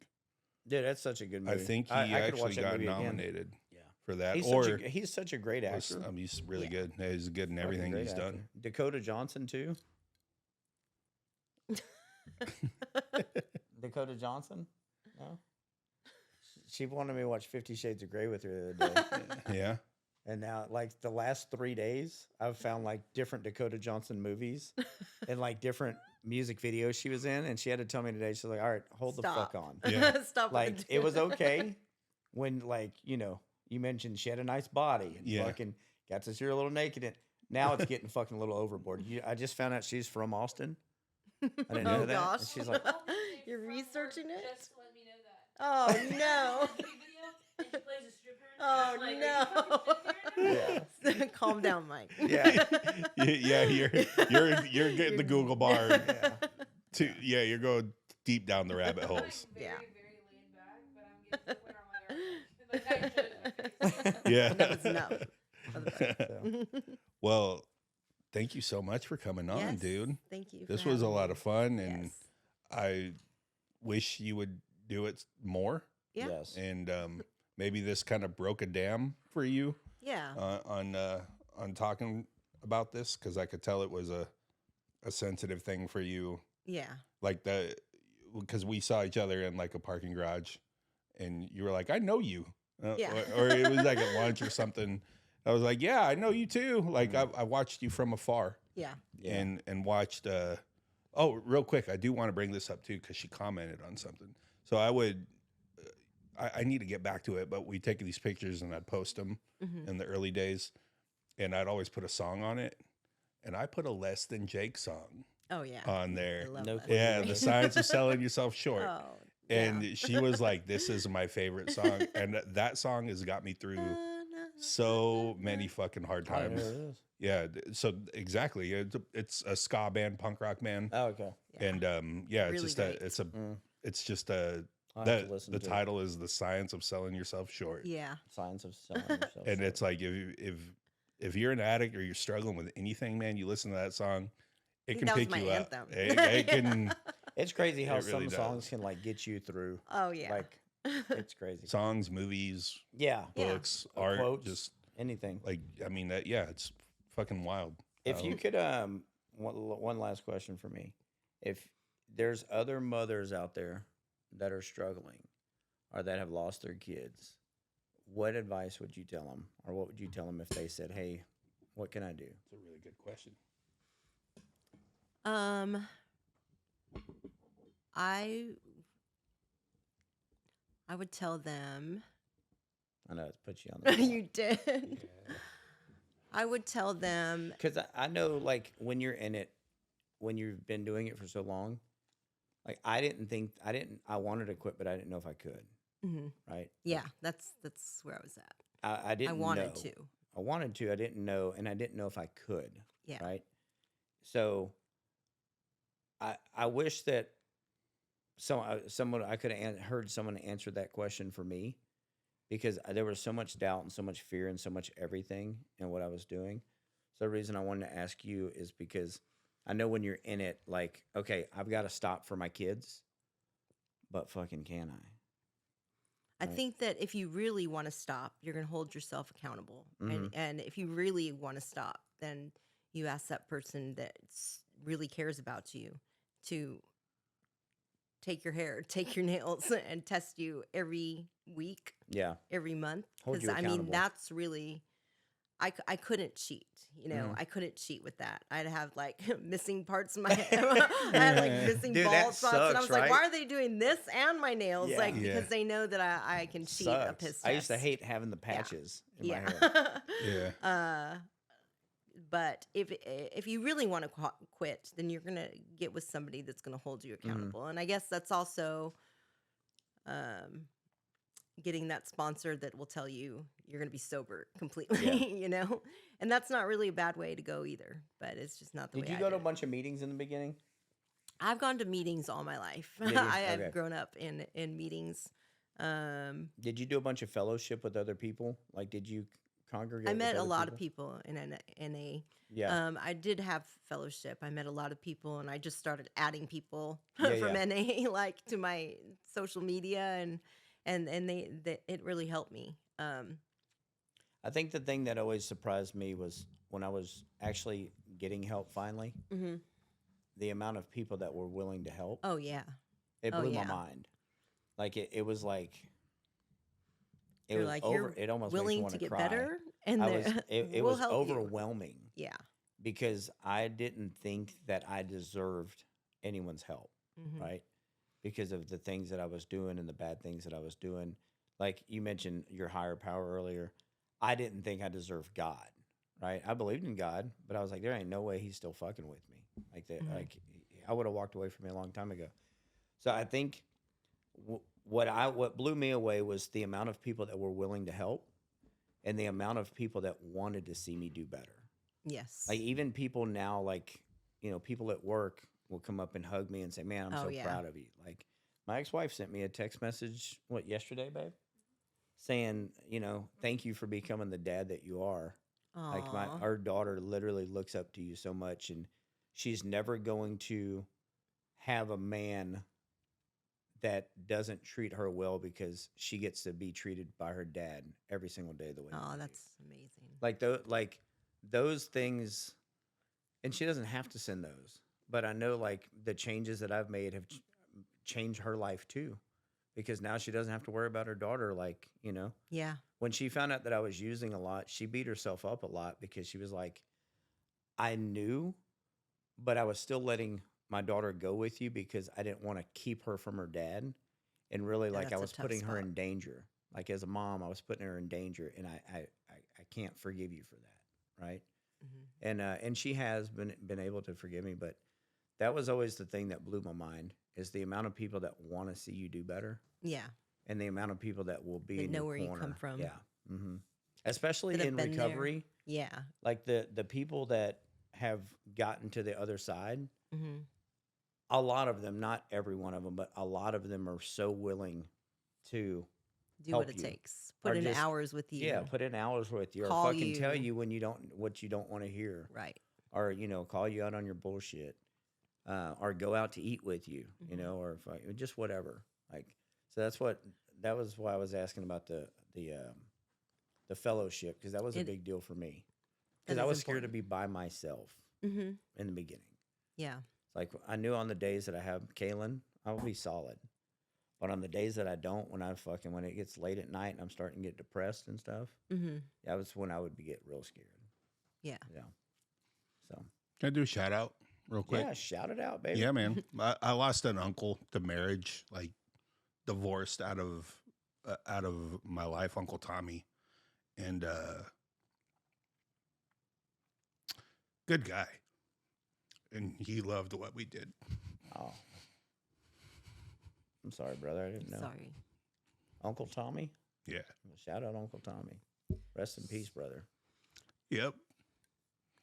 Dude, that's such a good movie. I think he I could watch actually that got movie again. nominated Yeah. for that. He's such a great actor. He's really Yeah. good. He's good in Fucking everything great he's actor. done. Dakota Johnson too. Dakota Johnson? No. She wanted me to watch 50 Shades of Grey with her the other day. Yeah. And now, like the last 3 days, I've found like different Dakota Johnson movies and like different music videos she was in. And she had to tell me today, she's like, all right, hold the fuck on. Yeah. Stop. Like, it was okay when, like, you know, you mentioned she had a nice body and Yeah. fucking got to see her a little naked. And now it's getting fucking a little overboard. I just found out she's from Austin. I didn't know Oh that. gosh. And she's like, You're researching it? Just to let me know that. Oh no. And she plays a stripper. Oh Like, Yeah. Calm down, Mike. yeah. Yeah, you're getting the Google bar. Yeah. You're going deep down the rabbit holes. Very, Yeah. very laid back, but I'm getting to the point where I'm like, all right. Like, I should. Yeah. Enough is enough. So, Well, thank you so much for coming on, Yes, dude. Thank you. This for was a having lot me. of fun, and Yes. I wish you would do it more. Yeah. Yes. And maybe this kind of broke a dam for you Yeah. on talking about this, because I could tell it was a sensitive thing for you. Yeah. Like because we saw each other in like a parking garage, and you were like, "I know you," Yeah. or it was like at lunch or something. I was like, "Yeah, I know you too." Like I watched you from afar, Yeah. Yeah. and watched. Oh, real quick, I do want to bring this up too because she commented on something. So I would. I need to get back to it, but we take these pictures and I'd post them Mhm. in the early days, and I'd always put a song on it, and I put a Less Than Jake song Oh yeah. on I there. love No that. clue. Yeah, the signs of selling yourself short. Oh. And she was like, "This is my favorite song," and that song has got me through so many fucking hard Oh, there times. it is. Yeah, so exactly, it's a ska band, punk rock band, Oh, okay. Yeah. and yeah, it's Really just great. it's just a I'll have to listen the to it. title is The Science of Selling Yourself Short. Yeah. Signs of selling yourself. And short. it's like if you're an addict or you're struggling with anything, man, you listen to that song, it think can that was pick my you anthem. up. It can It's crazy how It really some songs does. can like get you through. Oh yeah. Like, it's crazy. songs, movies, Yeah. Yeah. books, art, Quotes, just anything. like I mean that. Yeah, it's fucking wild. If you could, one last question for me. If there's other mothers out there that are struggling or that have lost their kids, what advice would you tell them? Or what would you tell them if they said, hey, what can I do? It's a really good question. I would tell them. I know it's put you on the spot. You did. I would tell them. Because I know, like, when you're in it, when you've been doing it for so long, like, I wanted to quit, but I didn't know if I could, Mhm. right? Yeah, that's where I was at. I didn't I wanted know. to. I wanted to. I didn't know, and I didn't know if I could. Yeah. Right. So I wish that someone I could have heard someone answer that question for me, because there was so much doubt and so much fear and so much everything in what I was doing. So the reason I wanted to ask you is because I know when you're in it, like, okay, I've got to stop for my kids, but fucking can I? I Right. think that if you really want to stop, you're going to hold yourself accountable. Mhm. And if you really want to stop, then you ask that person that really cares about you to take your hair, take your nails, and test you every week, Yeah. every month. Hold you I mean, accountable. that's really, I couldn't cheat. You know, Mhm. I couldn't cheat with that. I'd have like missing parts of my head. I had like missing Dude, bald that spots. And I sucks, was like, right? why are they doing this and my nails? Yeah. Like, Yeah. because they know that I can cheat a Sucks. piss test. I used to hate having the patches in my Yeah. hair. Yeah. But if you really want to quit, then you're gonna get with somebody that's gonna hold you accountable. And I guess that's also getting that sponsor that will tell you you're gonna be sober completely. Yeah. You know, and that's not really a bad way to go either. But it's just not the way. Did you I go to do a it. bunch of meetings in the beginning? I've gone to meetings all my life. Did you? I Okay. have grown up in meetings. Did you do a bunch of fellowship with other people? Like, did you congregate? I with met a other lot of people in NA. Yeah. I did have fellowship. I met a lot of people, and I just started adding people Yeah, from yeah. NA like to my social media, and they it really helped me. I think the thing that always surprised me was when I was actually getting help finally, Mhm. the amount of people that were willing to help. Oh yeah, It oh, blew yeah. my mind. Like it was like it They're was like, over. you're It almost makes me willing want to to get cry. better, and I was. It we'll was help you. overwhelming Yeah. because I didn't think that I deserved anyone's help. Mhm. Right? Because of the things that I was doing and the bad things that I was doing. Like you mentioned your higher power earlier. I didn't think I deserved God, right? I believed in God, but I was like, there ain't no way he's still fucking with me. Like that, Mhm. like I would have walked away from me a long time ago. So I think what blew me away was the amount of people that were willing to help and the amount of people that wanted to see me do better. Yes. Like even people now, like, people at work will come up and hug me and say, man, I'm Oh, so yeah. proud of you. Like my ex-wife sent me a text message, yesterday, babe? Saying, thank you for becoming the dad that you are. Like Aw. our daughter literally looks up to you so much, and she's never going to have a man that doesn't treat her well because she gets to be treated by her dad every single day the way. Oh, we do. that's amazing. Like those things, and she doesn't have to send those, but I know like the changes that I've made have changed her life too, because now she doesn't have to worry about her daughter. Like, Yeah. when she found out that I was using a lot, she beat herself up a lot because she was like, I knew, but I was still letting my daughter go with you because I didn't want to keep her from her dad. And really, Yeah, like, I that's a was tough putting her spot. in danger. Like, as a mom, I was putting her in danger, and I can't forgive you for that, right? Mhm. And she has been able to forgive me, but that was always the thing that blew my mind is the amount of people that want to see you do better. Yeah. And the amount of people that will be That in know your where you corner. come from. Yeah. Mm-hmm. Especially That have in been there. recovery, Yeah. like the people that have gotten to the other side, Hmm. a lot of them, not every one of them, but a lot of them are so willing to Do help what it you. takes. Or Put in just- hours with you. put in hours with you, or Call fucking tell you. you when what you don't want to hear, Right. or call you out on your bullshit, or go out to eat with you, Mhm. or just whatever. Like, so that was why I was asking about the fellowship, because that was a It- big deal for me, That because I is was scared to important. be by myself Hmm. in the beginning. Yeah. Like I knew on the days that I have Kaylin, I will be solid. But on the days that I don't, when it gets late at night and I'm starting to get depressed and stuff, Hmm. that was when I would get real scared. Yeah. Yeah. So Can I do a shout out real quick? yeah, shout it out, baby. Yeah, man. I lost an uncle to marriage, like divorced out of my life, Uncle Tommy, and good guy, and he loved what we did. Oh, I'm sorry, brother. I didn't know. Sorry. Uncle Tommy. Yeah. Shout out Uncle Tommy. Rest in peace, brother. Yep.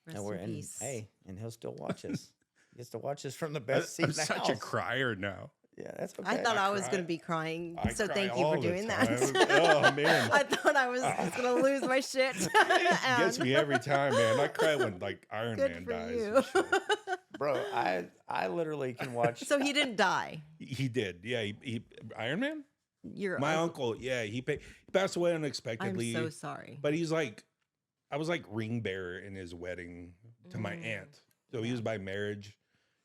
Rest And in peace. and he'll still watch us. He gets to watch us from the best seat I'm in the such house. a crier now. Yeah, that's okay. I thought I was cry. going to be crying, I so cry thank you all for the doing time. that. Oh, man. I thought I was just going to lose my shit. It gets And me every time, man. I cry when like Iron Good Man for dies. you. and shit. Bro, I literally can watch. So he didn't die. He did. Yeah, he Iron Man? Your My uncle, yeah, he passed away I'm unexpectedly. so sorry. But he's like, I was like ring bearer in his wedding to my Mm. aunt. So he was by marriage,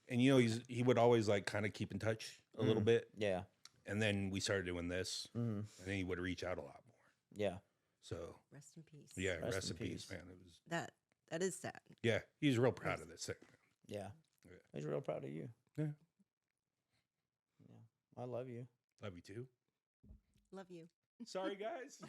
and you know he would always like kind of keep in touch a little bit. Yeah. And then we started doing this, Mm. and then he would reach out a lot more. Yeah. So Rest in peace. yeah, Rest rest in in peace, peace. man. It was That is sad. yeah. He's real proud of this thing. Yeah. Yeah. He's real proud of you. Yeah. Yeah. I love you. Love you too. Love you. Sorry, guys.